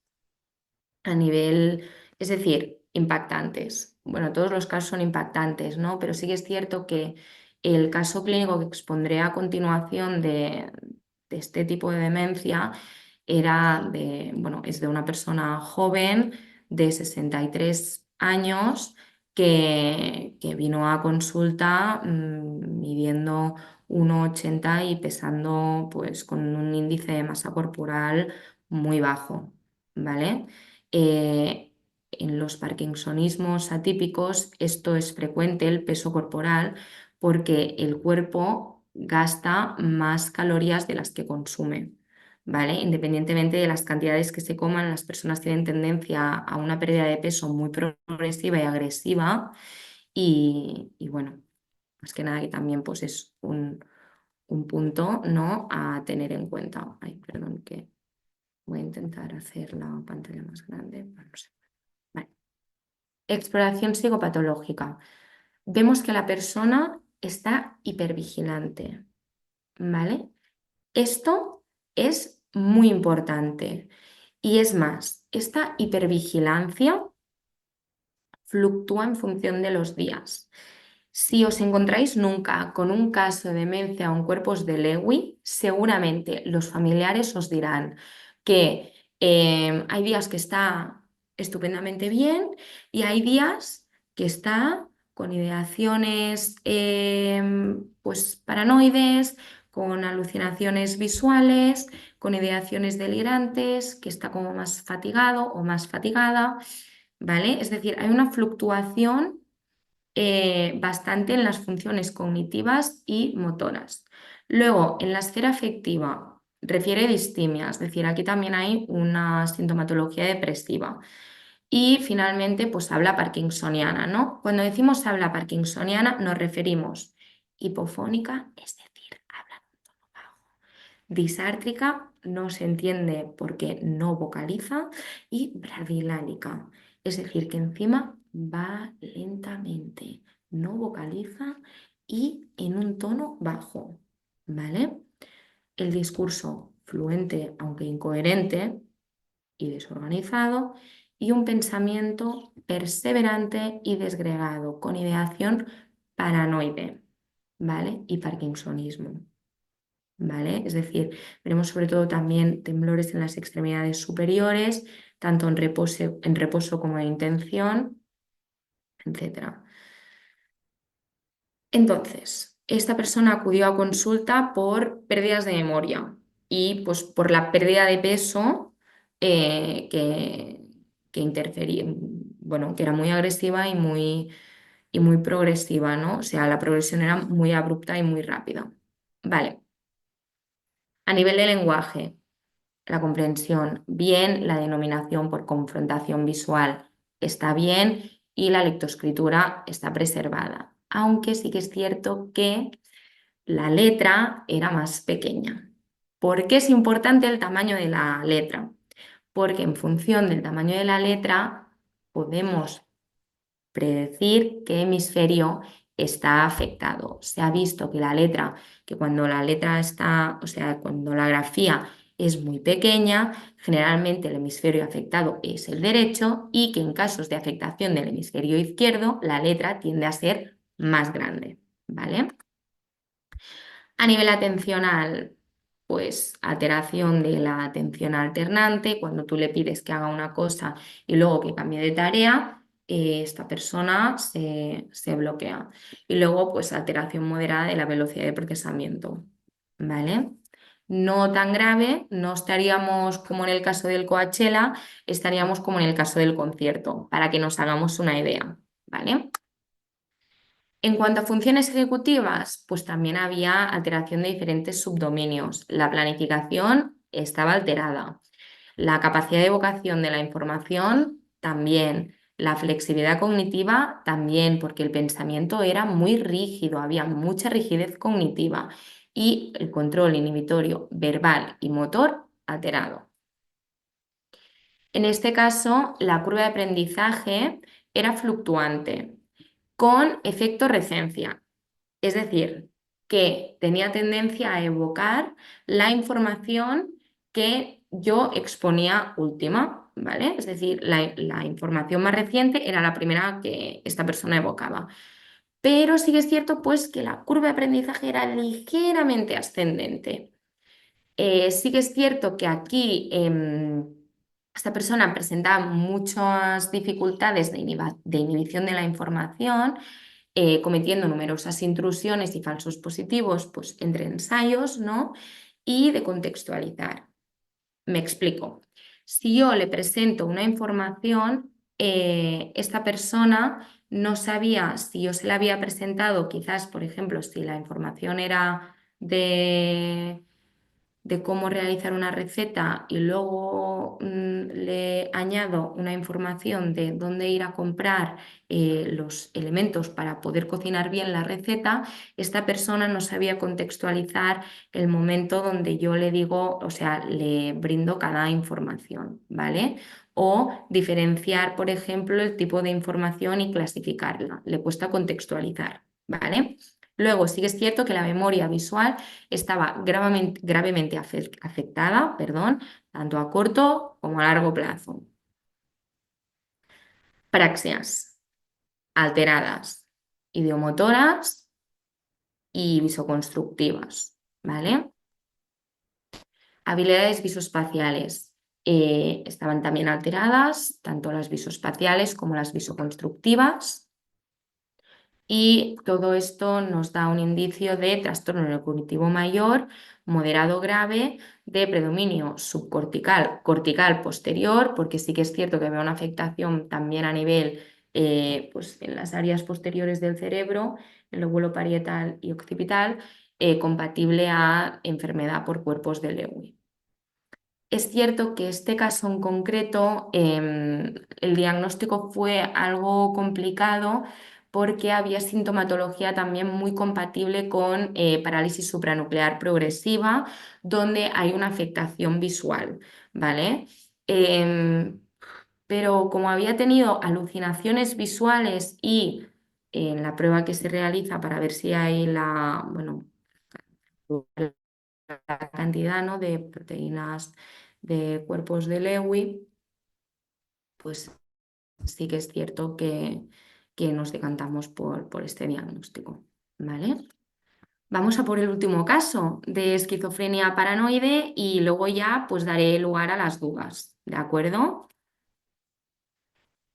a nivel, es decir, impactantes. Bueno, todos los casos son impactantes, ¿no? Pero sí que es cierto que el caso clínico que expondré a continuación de este tipo de demencia es de una persona joven de 63 años que vino a consulta midiendo 1,80 y pesando pues con un índice de masa corporal muy bajo, ¿vale? En los parkinsonismos atípicos esto es frecuente, el peso corporal, porque el cuerpo gasta más calorías de las que consume, ¿vale? Independientemente de las cantidades que se coman, las personas tienen tendencia a una pérdida de peso muy progresiva y agresiva y bueno, más que nada que también pues es un punto, ¿no? A tener en cuenta. Ay, perdón, que voy a intentar hacer la pantalla más grande. No sé. Vale. Exploración psicopatológica. Vemos que la persona está hipervigilante, ¿vale? Esto es muy importante. Y es más, esta hipervigilancia fluctúa en función de los días. Si os encontráis nunca con un caso de demencia o en cuerpos de Lewy, seguramente los familiares os dirán que hay días que está estupendamente bien y hay días que está con ideaciones pues paranoides, con alucinaciones visuales, con ideaciones delirantes, que está como más fatigado o más fatigada, ¿vale? Es decir, hay una fluctuación bastante en las funciones cognitivas y motoras. Luego, en la esfera afectiva, refiere distimia, es decir, aquí también hay una sintomatología depresiva. Y finalmente, pues habla parkinsoniana, ¿no? Cuando decimos habla parkinsoniana, nos referimos hipofónica, es decir, habla en un tono bajo. Disártrica no se entiende porque no vocaliza y bradilálica, es decir, que encima va lentamente, no vocaliza y en un tono bajo, ¿vale? El discurso fluente aunque incoherente y desorganizado y un pensamiento perseverante y desgregado con ideación paranoide, ¿vale? Y parkinsonismo, ¿vale? Es decir, veremos sobre todo también temblores en las extremidades superiores, tanto en reposo como en intención, etc. Entonces, esta persona acudió a consulta por pérdidas de memoria y pues por la pérdida de peso que interfería, bueno, que era muy agresiva y muy progresiva, ¿no? O sea, la progresión era muy abrupta y muy rápida. Vale. A nivel de lenguaje, la comprensión, bien, la denominación por confrontación visual está bien y la lectoescritura está preservada, aunque sí que es cierto que la letra era más pequeña. ¿Por qué es importante el tamaño de la letra? Porque en función del tamaño de la letra podemos predecir qué hemisferio está afectado. Se ha visto que que cuando la letra está, o sea, cuando la grafía es muy pequeña, generalmente el hemisferio afectado es el derecho y que en casos de afectación del hemisferio izquierdo, la letra tiende a ser más grande, ¿vale? A nivel atencional, pues alteración de la atención alternante, cuando tú le pides que haga una cosa y luego que cambie de tarea, esta persona se bloquea. Y luego, pues alteración moderada de la velocidad de procesamiento, ¿vale? No tan grave, no estaríamos como en el caso del Coachella, estaríamos como en el caso del concierto, para que nos hagamos una idea, ¿vale? En cuanto a funciones ejecutivas, pues también había alteración de diferentes subdominios. La planificación estaba alterada. La capacidad de evocación de la información también. La flexibilidad cognitiva también, porque el pensamiento era muy rígido, había mucha rigidez cognitiva y el control inhibitorio verbal y motor alterado. En este caso, la curva de aprendizaje era fluctuante, con efecto recencia. Es decir, que tenía tendencia a evocar la información que yo exponía última, ¿vale? Es decir, la información más reciente era la primera que esta persona evocaba. Pero sí que es cierto, pues, que la curva de aprendizaje era ligeramente ascendente. Sí que es cierto que aquí esta persona presentaba muchas dificultades de inhibición de la información, cometiendo numerosas intrusiones y falsos positivos pues, entre ensayos, ¿no? Y de contextualizar. Me explico. Si yo le presento una información, esta persona no sabía si yo se la había presentado, quizás, por ejemplo, si la información era de cómo realizar una receta y luego le añado una información de dónde ir a comprar los elementos para poder cocinar bien la receta, esta persona no sabía contextualizar el momento donde yo le digo, o sea, le brindo cada información, ¿vale? O diferenciar, por ejemplo, el tipo de información y clasificarla. Le cuesta contextualizar, ¿vale? Luego, sí que es cierto que la memoria visual estaba gravemente afectada, perdón, tanto a corto como a largo plazo. Praxias alteradas, ideomotoras y visoconstructivas, ¿vale? Habilidades visoespaciales estaban también alteradas, tanto las visoespaciales como las visoconstructivas. Y todo esto nos da un indicio de trastorno neurocognitivo mayor, moderado grave, de predominio subcortical, cortical posterior, porque sí que es cierto que veo una afectación también a nivel, pues en las áreas posteriores del cerebro, el lóbulo parietal y occipital, compatible a enfermedad por cuerpos de Lewy. Es cierto que este caso en concreto, el diagnóstico fue algo complicado porque había sintomatología también muy compatible con parálisis supranuclear progresiva, donde hay una afectación visual, ¿vale? Pero como había tenido alucinaciones visuales y en la prueba que se realiza para ver si hay bueno, la cantidad, ¿no?, de proteínas de cuerpos de Lewy, pues sí que es cierto que nos decantamos por este diagnóstico, ¿vale? Vamos a por el último caso de esquizofrenia paranoide y luego ya pues daré lugar a las dudas, ¿de acuerdo?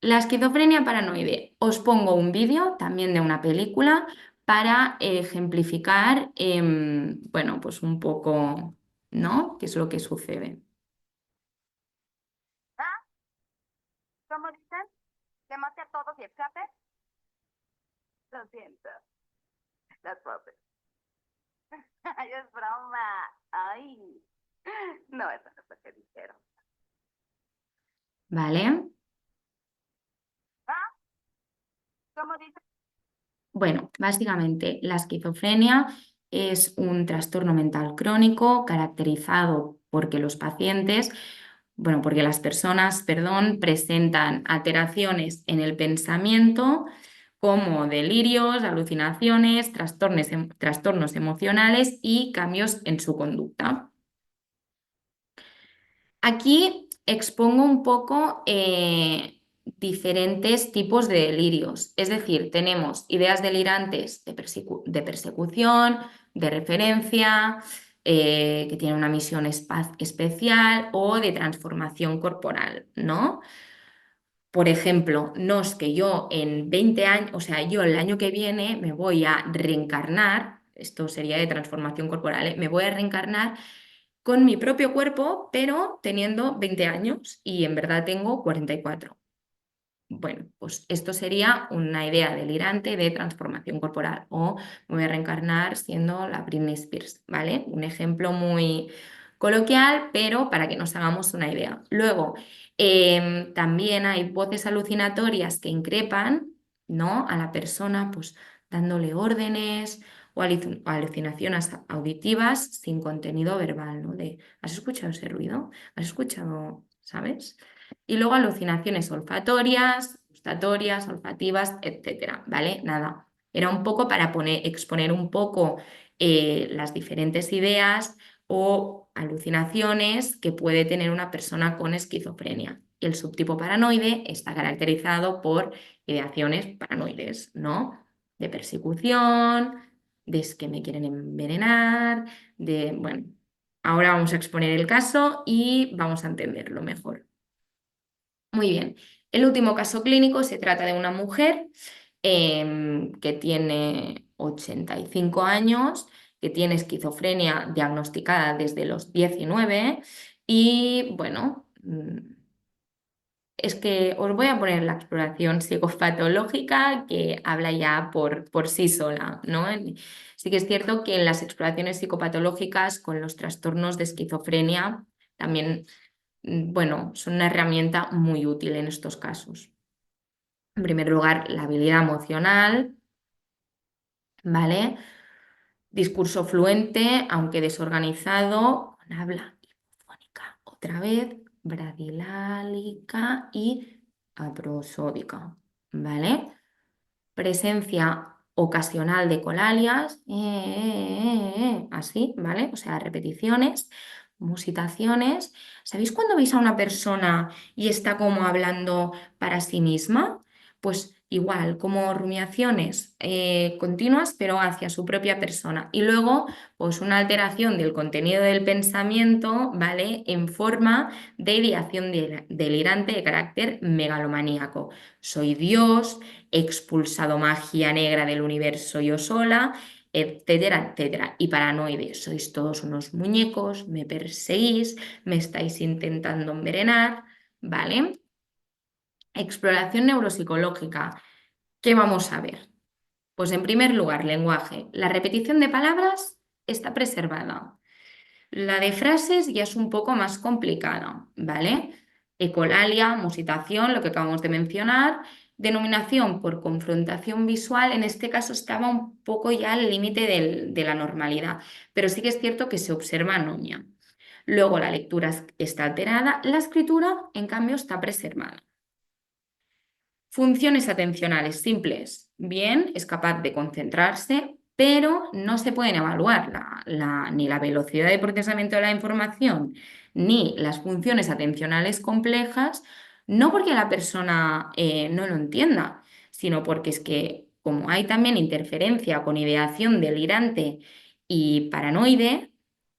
La esquizofrenia paranoide. Os pongo un vídeo también de una película para ejemplificar, bueno, pues un poco, ¿no? ¿Qué es lo que sucede? ¿Ah? ¿Cómo dicen? ¿Que mate a todos y escape? Lo siento. Las pobres. Ay, es broma. Ay. No, eso no fue lo que dijeron. ¿Vale? ¿Ah? ¿Cómo dicen? Bueno, básicamente la esquizofrenia es un trastorno mental crónico caracterizado porque los pacientes, bueno, porque las personas, perdón, presentan alteraciones en el pensamiento como delirios, alucinaciones, trastornos emocionales y cambios en su conducta. Aquí expongo un poco diferentes tipos de delirios, es decir, tenemos ideas delirantes de persecución, de referencia, que tienen una misión especial o de transformación corporal, ¿no? Por ejemplo, no es que yo en 20 años, o sea, yo el año que viene me voy a reencarnar, esto sería de transformación corporal, ¿eh? Me voy a reencarnar con mi propio cuerpo, pero teniendo 20 años y en verdad tengo 44. Bueno, pues esto sería una idea delirante de transformación corporal o me voy a reencarnar siendo la Britney Spears, ¿vale? Un ejemplo muy coloquial, pero para que nos hagamos una idea. Luego, también hay voces alucinatorias que increpan, ¿no? A la persona, pues dándole órdenes o alucinaciones auditivas sin contenido verbal, ¿no? De, ¿has escuchado ese ruido? ¿Has escuchado, sabes? Y luego alucinaciones olfatorias, gustatorias, olfativas, etcétera, ¿vale? Nada, era un poco para exponer un poco las diferentes ideas o alucinaciones que puede tener una persona con esquizofrenia. Y el subtipo paranoide está caracterizado por ideaciones paranoides, ¿no? De persecución, de es que me quieren envenenar, de, bueno, ahora vamos a exponer el caso y vamos a entenderlo mejor. Muy bien. El último caso clínico se trata de una mujer que tiene 85 años, que tiene esquizofrenia diagnosticada desde los 19 y bueno, es que os voy a poner la exploración psicopatológica que habla ya por sí sola, ¿no? Sí que es cierto que en las exploraciones psicopatológicas con los trastornos de esquizofrenia también bueno, son una herramienta muy útil en estos casos. En primer lugar, la habilidad emocional, ¿vale? Discurso fluente, aunque desorganizado, con habla hipofónica. Otra vez, bradilálica y aprosódica, ¿vale? Presencia ocasional de colalias, así, ¿vale? O sea, repeticiones, musitaciones. ¿Sabéis cuando veis a una persona y está como hablando para sí misma? Pues igual, como rumiaciones continuas, pero hacia su propia persona. Y luego, pues una alteración del contenido del pensamiento, ¿vale? En forma de ideación delirante de carácter megalomaníaco. Soy Dios, he expulsado magia negra del universo yo sola, etcétera, etcétera. Y paranoide, sois todos unos muñecos, me perseguís, me estáis intentando envenenar, ¿vale? Exploración neuropsicológica. ¿Qué vamos a ver? Pues en primer lugar, lenguaje. La repetición de palabras está preservada. La de frases ya es un poco más complicada, ¿vale? Ecolalia, musitación, lo que acabamos de mencionar. Denominación por confrontación visual, en este caso estaba un poco ya al límite de la normalidad, pero sí que es cierto que se observa anomia. Luego la lectura está alterada, la escritura, en cambio, está preservada. Funciones atencionales simples. Bien, es capaz de concentrarse, pero no se pueden evaluar ni la velocidad de procesamiento de la información ni las funciones atencionales complejas, no porque la persona no lo entienda, sino porque es que como hay también interferencia con ideación delirante y paranoide,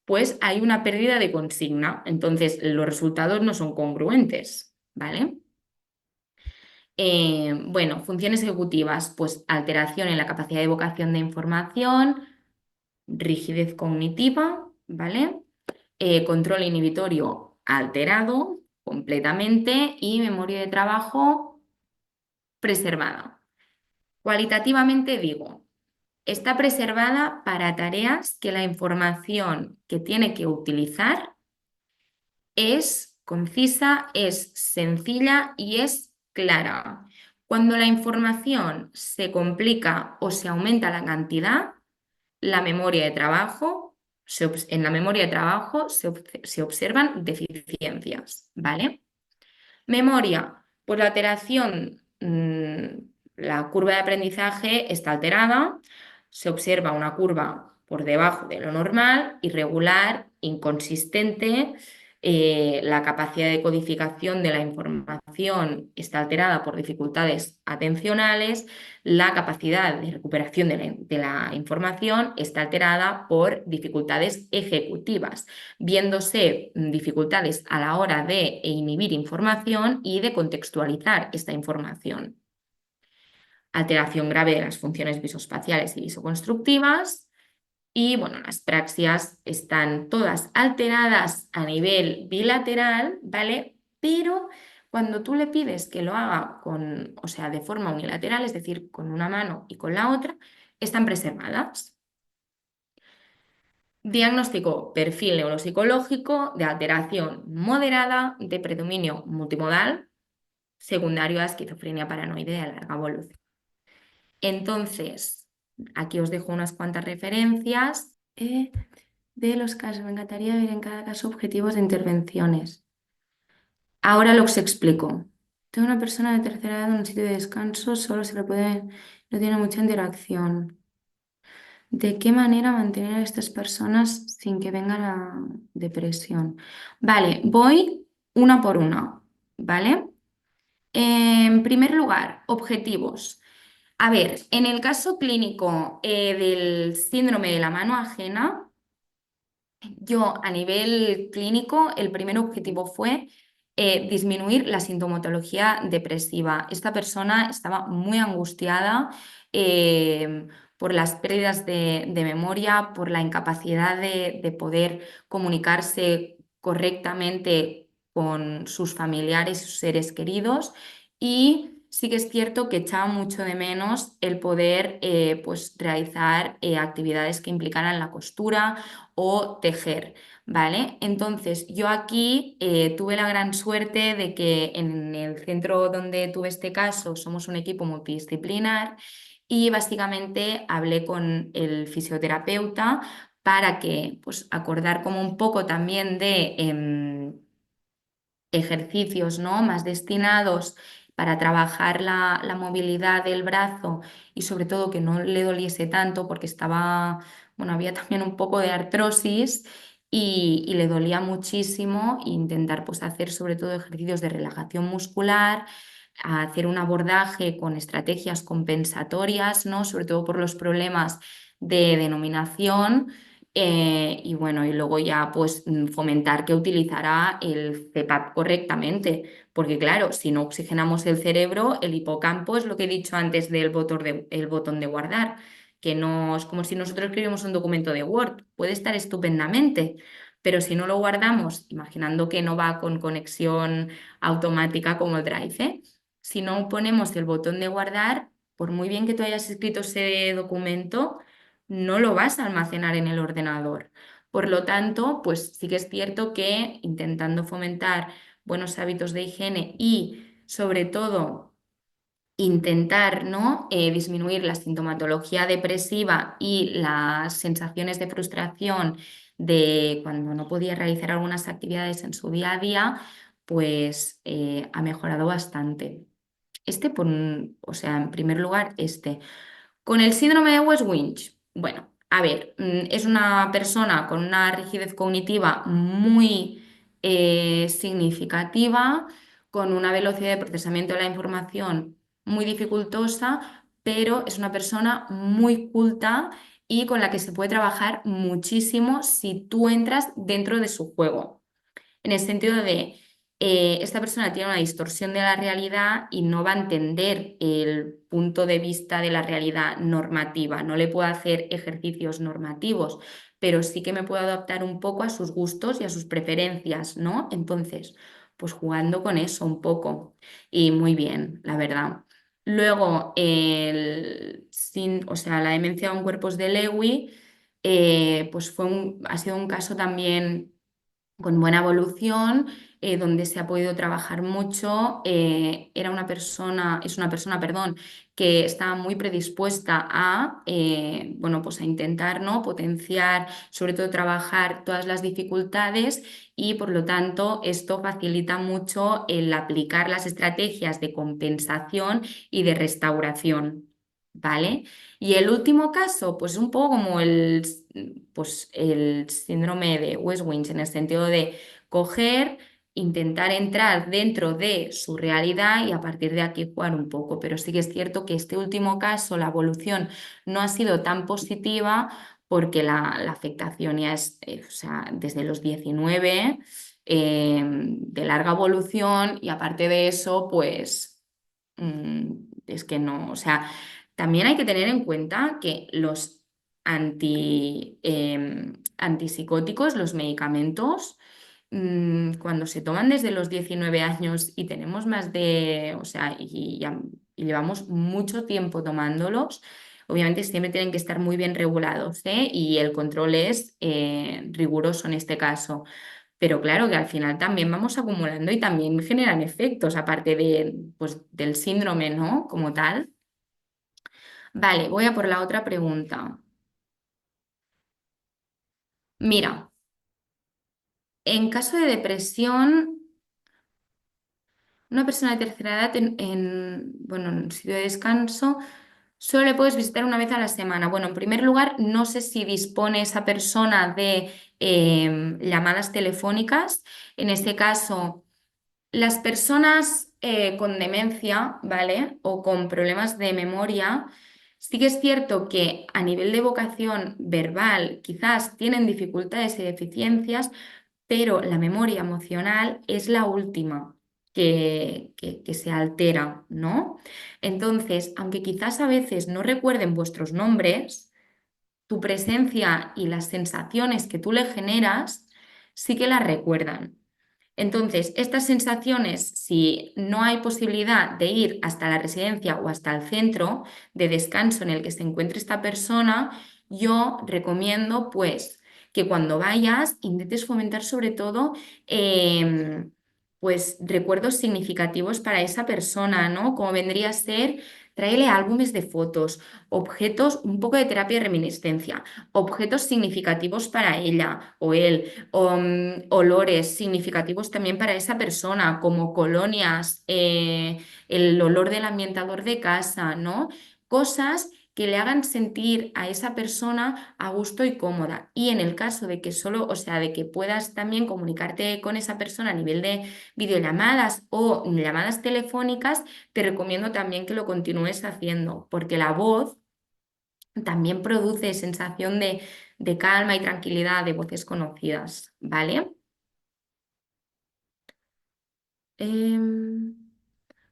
pues hay una pérdida de consigna. Entonces, los resultados no son congruentes, ¿vale? Bueno, funciones ejecutivas, pues alteración en la capacidad de evocación de información, rigidez cognitiva, ¿vale? Control inhibitorio alterado completamente y memoria de trabajo preservada. Cualitativamente digo, está preservada para tareas que la información que tiene que utilizar es concisa, es sencilla y es clara. Cuando la información se complica o se aumenta la cantidad, la memoria de trabajo, en la memoria de trabajo se observan deficiencias, ¿vale? Memoria, pues la alteración, la curva de aprendizaje está alterada, se observa una curva por debajo de lo normal, irregular, inconsistente, la capacidad de codificación de la información está alterada por dificultades atencionales, la capacidad de recuperación de la información está alterada por dificultades ejecutivas, viéndose dificultades a la hora de inhibir información y de contextualizar esta información. Alteración grave de las funciones visoespaciales y visoconstructivas. Y bueno, las praxias están todas alteradas a nivel bilateral, ¿vale? Pero cuando tú le pides que lo haga con, o sea, de forma unilateral, es decir, con una mano y con la otra, están preservadas. Diagnóstico, perfil neuropsicológico de alteración moderada de predominio multimodal, secundario a esquizofrenia paranoide de larga evolución. Entonces, aquí os dejo unas cuantas referencias de los casos. Me encantaría ver en cada caso objetivos de intervenciones. Ahora los explico. Tengo una persona de tercera edad en un sitio de descanso, solo se le puede, no tiene mucha interacción. ¿De qué manera mantener a estas personas sin que venga la depresión? Vale, voy una por una, ¿vale? En primer lugar, objetivos. A ver, en el caso clínico del síndrome de la mano ajena, yo a nivel clínico, el primer objetivo fue disminuir la sintomatología depresiva. Esta persona estaba muy angustiada por las pérdidas de memoria, por la incapacidad de poder comunicarse correctamente con sus familiares y sus seres queridos. Y sí que es cierto que echaba mucho de menos el poder pues, realizar actividades que implicaran la costura o tejer, ¿vale? Entonces, yo aquí tuve la gran suerte de que en el centro donde tuve este caso somos un equipo multidisciplinar y básicamente hablé con el fisioterapeuta para que, pues, acordar como un poco también de ejercicios, ¿no? Más destinados para trabajar la movilidad del brazo y sobre todo que no le doliese tanto porque estaba, bueno, había también un poco de artrosis y le dolía muchísimo e intentar pues hacer sobre todo ejercicios de relajación muscular, hacer un abordaje con estrategias compensatorias, ¿no? Sobre todo por los problemas de denominación. Y bueno, y luego ya pues fomentar que utilizará el CPAP correctamente, porque claro, si no oxigenamos el cerebro, el hipocampo es lo que he dicho antes del el botón de guardar, que no es como si nosotros escribimos un documento de Word, puede estar estupendamente, pero si no lo guardamos, imaginando que no va con conexión automática como el Drive, ¿eh? Si no ponemos el botón de guardar, por muy bien que tú hayas escrito ese documento, no lo vas a almacenar en el ordenador. Por lo tanto, pues sí que es cierto que intentando fomentar buenos hábitos de higiene y sobre todo intentar, ¿no? Disminuir la sintomatología depresiva y las sensaciones de frustración de cuando no podía realizar algunas actividades en su día a día, pues ha mejorado bastante. O sea, en primer lugar, Con el síndrome de West-Winch, bueno, a ver, es una persona con una rigidez cognitiva muy significativa, con una velocidad de procesamiento de la información muy dificultosa, pero es una persona muy culta y con la que se puede trabajar muchísimo si tú entras dentro de su juego. En el sentido de, esta persona tiene una distorsión de la realidad y no va a entender el punto de vista de la realidad normativa, no le puedo hacer ejercicios normativos, pero sí que me puedo adaptar un poco a sus gustos y a sus preferencias, ¿no? Entonces, pues jugando con eso un poco y muy bien, la verdad. Luego, o sea, la demencia en cuerpos de Lewy, pues ha sido un caso también con buena evolución, donde se ha podido trabajar mucho. Es una persona, perdón, que está muy predispuesta a, bueno, pues a intentar, ¿no?, potenciar, sobre todo trabajar todas las dificultades y por lo tanto esto facilita mucho el aplicar las estrategias de compensación y de restauración. ¿Vale? Y el último caso, pues es un poco como pues el síndrome de West-Wins, en el sentido de coger, intentar entrar dentro de su realidad y a partir de aquí jugar un poco. Pero sí que es cierto que este último caso, la evolución no ha sido tan positiva porque la afectación ya es, o sea, desde los 19, de larga evolución y aparte de eso, pues es que no, o sea, también hay que tener en cuenta que los antipsicóticos, los medicamentos, cuando se toman desde los 19 años y tenemos más de, o sea, y llevamos mucho tiempo tomándolos, obviamente siempre tienen que estar muy bien regulados, ¿eh? Y el control es riguroso en este caso. Pero claro que al final también vamos acumulando y también generan efectos, aparte pues, del síndrome, ¿no? Como tal. Vale, voy a por la otra pregunta. Mira, en caso de depresión, una persona de tercera edad bueno, en un sitio de descanso, solo le puedes visitar una vez a la semana. Bueno, en primer lugar, no sé si dispone esa persona de llamadas telefónicas. En este caso, las personas con demencia, ¿vale? O con problemas de memoria, sí que es cierto que a nivel de evocación verbal quizás tienen dificultades y deficiencias, pero la memoria emocional es la última que se altera, ¿no? Entonces, aunque quizás a veces no recuerden vuestros nombres, tu presencia y las sensaciones que tú le generas sí que las recuerdan. Entonces, estas sensaciones, si no hay posibilidad de ir hasta la residencia o hasta el centro de descanso en el que se encuentre esta persona, yo recomiendo pues que cuando vayas intentes fomentar sobre todo pues recuerdos significativos para esa persona, ¿no? Como vendría a ser, tráele álbumes de fotos, objetos, un poco de terapia de reminiscencia, objetos significativos para ella o él, olores significativos también para esa persona, como colonias, el olor del ambientador de casa, ¿no? Cosas que le hagan sentir a esa persona a gusto y cómoda. Y en el caso de que solo, o sea, de que puedas también comunicarte con esa persona a nivel de videollamadas o llamadas telefónicas, te recomiendo también que lo continúes haciendo, porque la voz también produce sensación de calma y tranquilidad de voces conocidas, ¿vale? Em,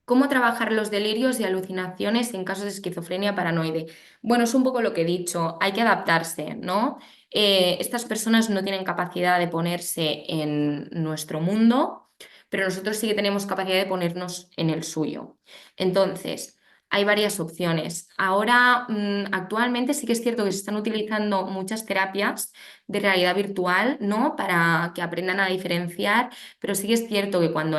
¿Cómo trabajar los delirios y alucinaciones en casos de esquizofrenia paranoide? Bueno, es un poco lo que he dicho, hay que adaptarse, ¿no? Estas personas no tienen capacidad de ponerse en nuestro mundo, pero nosotros sí que tenemos capacidad de ponernos en el suyo. Entonces, hay varias opciones. Ahora, actualmente sí que es cierto que se están utilizando muchas terapias de realidad virtual, ¿no? Para que aprendan a diferenciar, pero sí que es cierto que cuando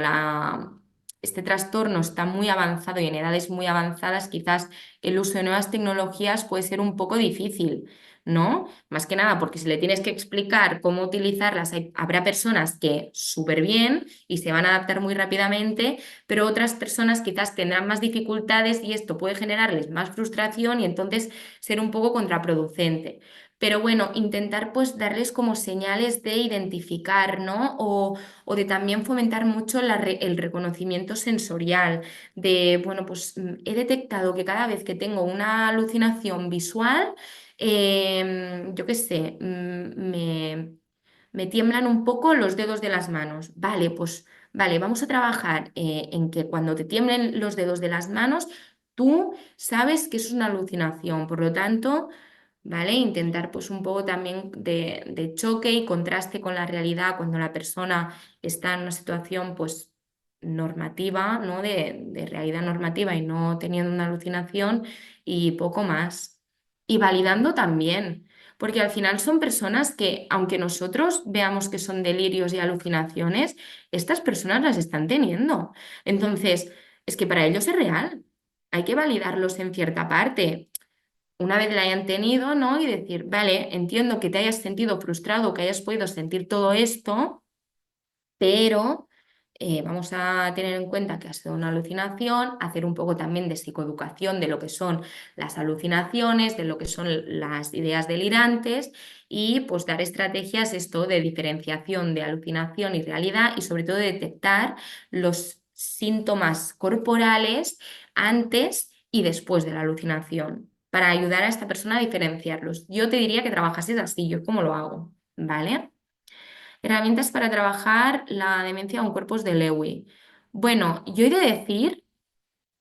este trastorno está muy avanzado y en edades muy avanzadas, quizás el uso de nuevas tecnologías puede ser un poco difícil, ¿no? Más que nada porque si le tienes que explicar cómo utilizarlas, habrá personas que súper bien y se van a adaptar muy rápidamente, pero otras personas quizás tendrán más dificultades y esto puede generarles más frustración y entonces ser un poco contraproducente. Pero bueno, intentar pues darles como señales de identificar, ¿no? O de también fomentar mucho el reconocimiento sensorial, de, bueno, pues he detectado que cada vez que tengo una alucinación visual, yo qué sé, me tiemblan un poco los dedos de las manos. Vale, pues vale, vamos a trabajar en que cuando te tiemblen los dedos de las manos, tú sabes que eso es una alucinación. Por lo tanto, ¿vale? Intentar pues un poco también de choque y contraste con la realidad cuando la persona está en una situación pues normativa, ¿no? De realidad normativa y no teniendo una alucinación y poco más. Y validando también, porque al final son personas que, aunque nosotros veamos que son delirios y alucinaciones, estas personas las están teniendo. Entonces, es que para ellos es real. Hay que validarlos en cierta parte una vez la hayan tenido, ¿no? Y decir, vale, entiendo que te hayas sentido frustrado, que hayas podido sentir todo esto, pero vamos a tener en cuenta que ha sido una alucinación, hacer un poco también de psicoeducación de lo que son las alucinaciones, de lo que son las ideas delirantes y pues dar estrategias esto de diferenciación de alucinación y realidad y sobre todo detectar los síntomas corporales antes y después de la alucinación para ayudar a esta persona a diferenciarlos. Yo te diría que trabajases así, yo cómo lo hago, ¿vale? Herramientas para trabajar la demencia con cuerpos de Lewy. Bueno, yo he de decir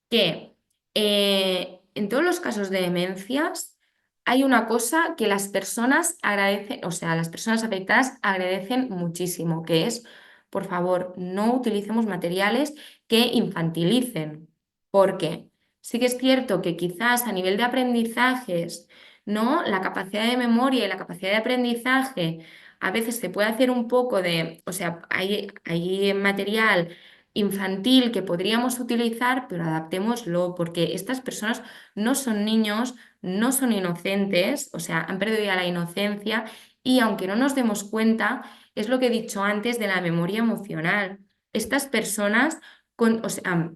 que en todos los casos de demencias hay una cosa que las personas agradecen, o sea, las personas afectadas agradecen muchísimo, que es, por favor, no utilicemos materiales que infantilicen, porque sí que es cierto que quizás a nivel de aprendizajes, ¿no? La capacidad de memoria y la capacidad de aprendizaje a veces se puede hacer un poco de, o sea, hay material infantil que podríamos utilizar, pero adaptémoslo, porque estas personas no son niños, no son inocentes, o sea, han perdido ya la inocencia y aunque no nos demos cuenta, es lo que he dicho antes de la memoria emocional. Estas personas o sea,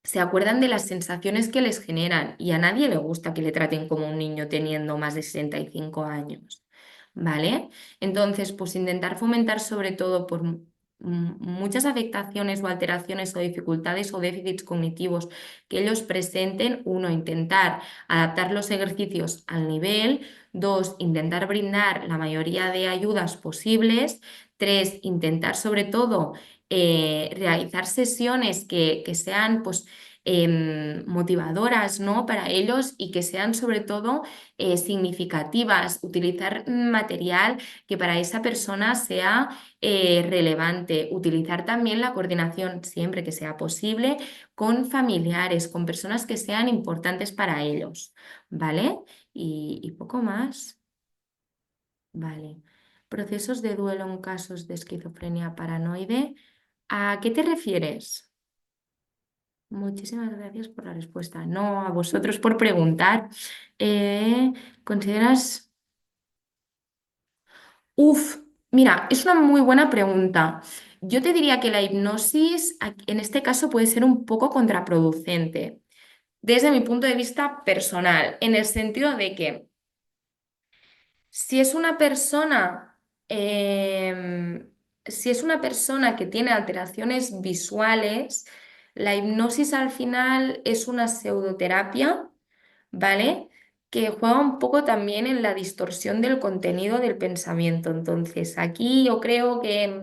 se acuerdan de las sensaciones que les generan y a nadie le gusta que le traten como un niño teniendo más de 65 años, ¿vale? Entonces, pues intentar fomentar sobre todo por muchas afectaciones o alteraciones o dificultades o déficits cognitivos que ellos presenten, uno, intentar adaptar los ejercicios al nivel, dos, intentar brindar la mayoría de ayudas posibles, tres, intentar sobre todo realizar sesiones que sean pues, motivadoras, ¿no? Para ellos y que sean sobre todo significativas, utilizar material que para esa persona sea relevante, utilizar también la coordinación siempre que sea posible con familiares, con personas que sean importantes para ellos, ¿vale? Y poco más. Vale. Procesos de duelo en casos de esquizofrenia paranoide. ¿A qué te refieres? Muchísimas gracias por la respuesta. No, a vosotros por preguntar. Eh, ¿Consideras? Uf, mira, es una muy buena pregunta. Yo te diría que la hipnosis en este caso puede ser un poco contraproducente desde mi punto de vista personal, en el sentido de que si es una persona, si es una persona que tiene alteraciones visuales, la hipnosis al final es una pseudoterapia, ¿vale? Que juega un poco también en la distorsión del contenido del pensamiento. Entonces, aquí yo creo que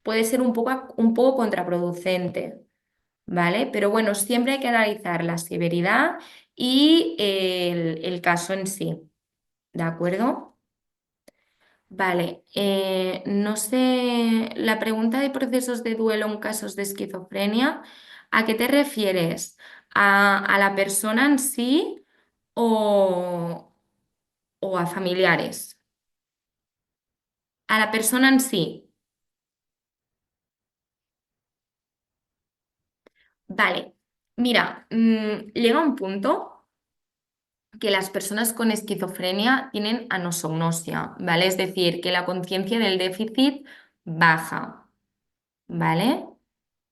puede ser un poco contraproducente, ¿vale? Pero bueno, siempre hay que analizar la severidad y el caso en sí, ¿de acuerdo? Vale, no sé, la pregunta de procesos de duelo en casos de esquizofrenia, ¿a qué te refieres? A la persona en sí o a familiares? A la persona en sí. Vale, mira, llega un punto que las personas con esquizofrenia tienen anosognosia, ¿vale? Es decir, que la conciencia del déficit baja, ¿vale?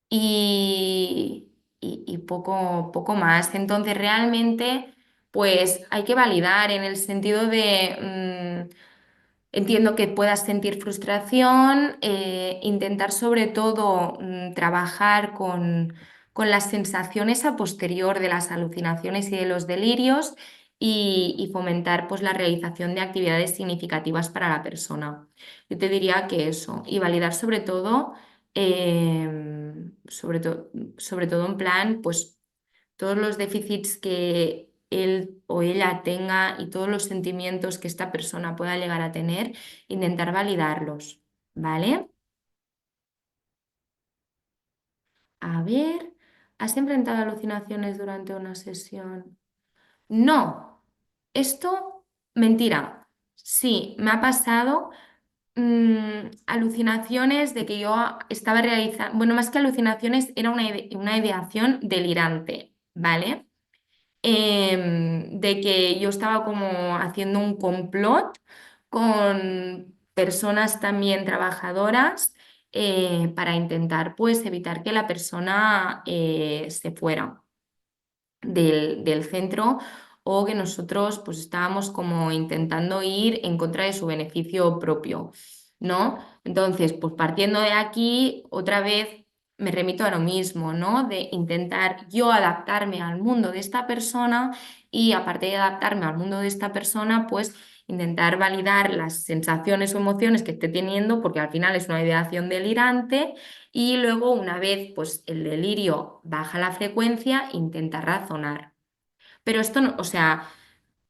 y, y poco más. Entonces, realmente pues hay que validar en el sentido de, entiendo que puedas sentir frustración, intentar sobre todo trabajar con las sensaciones a posterior de las alucinaciones y de los delirios y fomentar pues, la realización de actividades significativas para la persona. Yo te diría que eso, y validar sobre todo en plan, pues todos los déficits que él o ella tenga y todos los sentimientos que esta persona pueda llegar a tener, intentar validarlos, ¿vale? A ver, ¿has enfrentado alucinaciones durante una sesión? No, esto, mentira. Sí, me ha pasado alucinaciones de que yo estaba realizando, bueno, más que alucinaciones, era una ideación delirante, ¿vale? De que yo estaba como haciendo un complot con personas también trabajadoras para intentar pues evitar que la persona se fuera del centro o que nosotros pues estábamos como intentando ir en contra de su beneficio propio, ¿no? Entonces, pues partiendo de aquí, otra vez me remito a lo mismo, ¿no? De intentar yo adaptarme al mundo de esta persona y aparte de adaptarme al mundo de esta persona, pues intentar validar las sensaciones o emociones que esté teniendo, porque al final es una ideación delirante y luego una vez pues el delirio baja la frecuencia, intenta razonar. Pero esto no, o sea,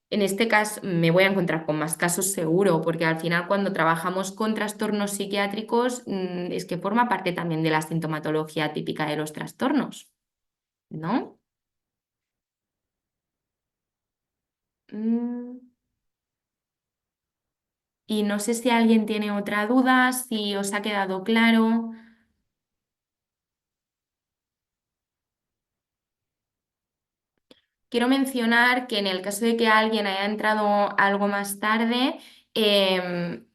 en este caso me voy a encontrar con más casos seguro, porque al final cuando trabajamos con trastornos psiquiátricos es que forma parte también de la sintomatología típica de los trastornos, ¿no? Mm, Y no sé si alguien tiene otra duda, si os ha quedado claro. Quiero mencionar que en el caso de que alguien haya entrado algo más tarde,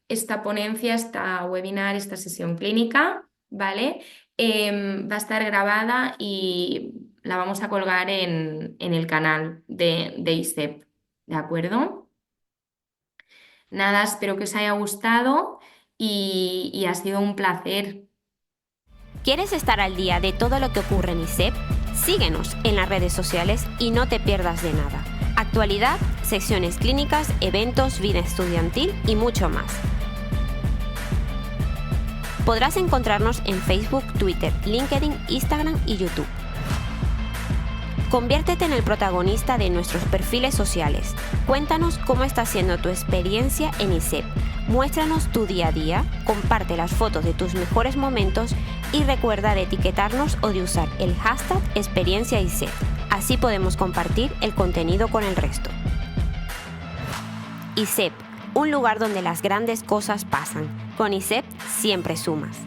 esta ponencia, esta webinar, esta sesión clínica, ¿vale? Va a estar grabada y la vamos a colgar en el canal de ISEP, ¿de acuerdo? Nada, espero que os haya gustado y ha sido un placer. ¿Quieres estar al día de todo lo que ocurre en ISEP? Síguenos en las redes sociales y no te pierdas de nada. Actualidad, secciones clínicas, eventos, vida estudiantil y mucho más. Podrás encontrarnos en Facebook, Twitter, LinkedIn, Instagram y YouTube. Conviértete en el protagonista de nuestros perfiles sociales. Cuéntanos cómo está siendo tu experiencia en ISEP. Muéstranos tu día a día, comparte las fotos de tus mejores momentos y recuerda de etiquetarnos o de usar el hashtag #experienciaISEP. Así podemos compartir el contenido con el resto. ISEP, un lugar donde las grandes cosas pasan. Con ISEP siempre sumas.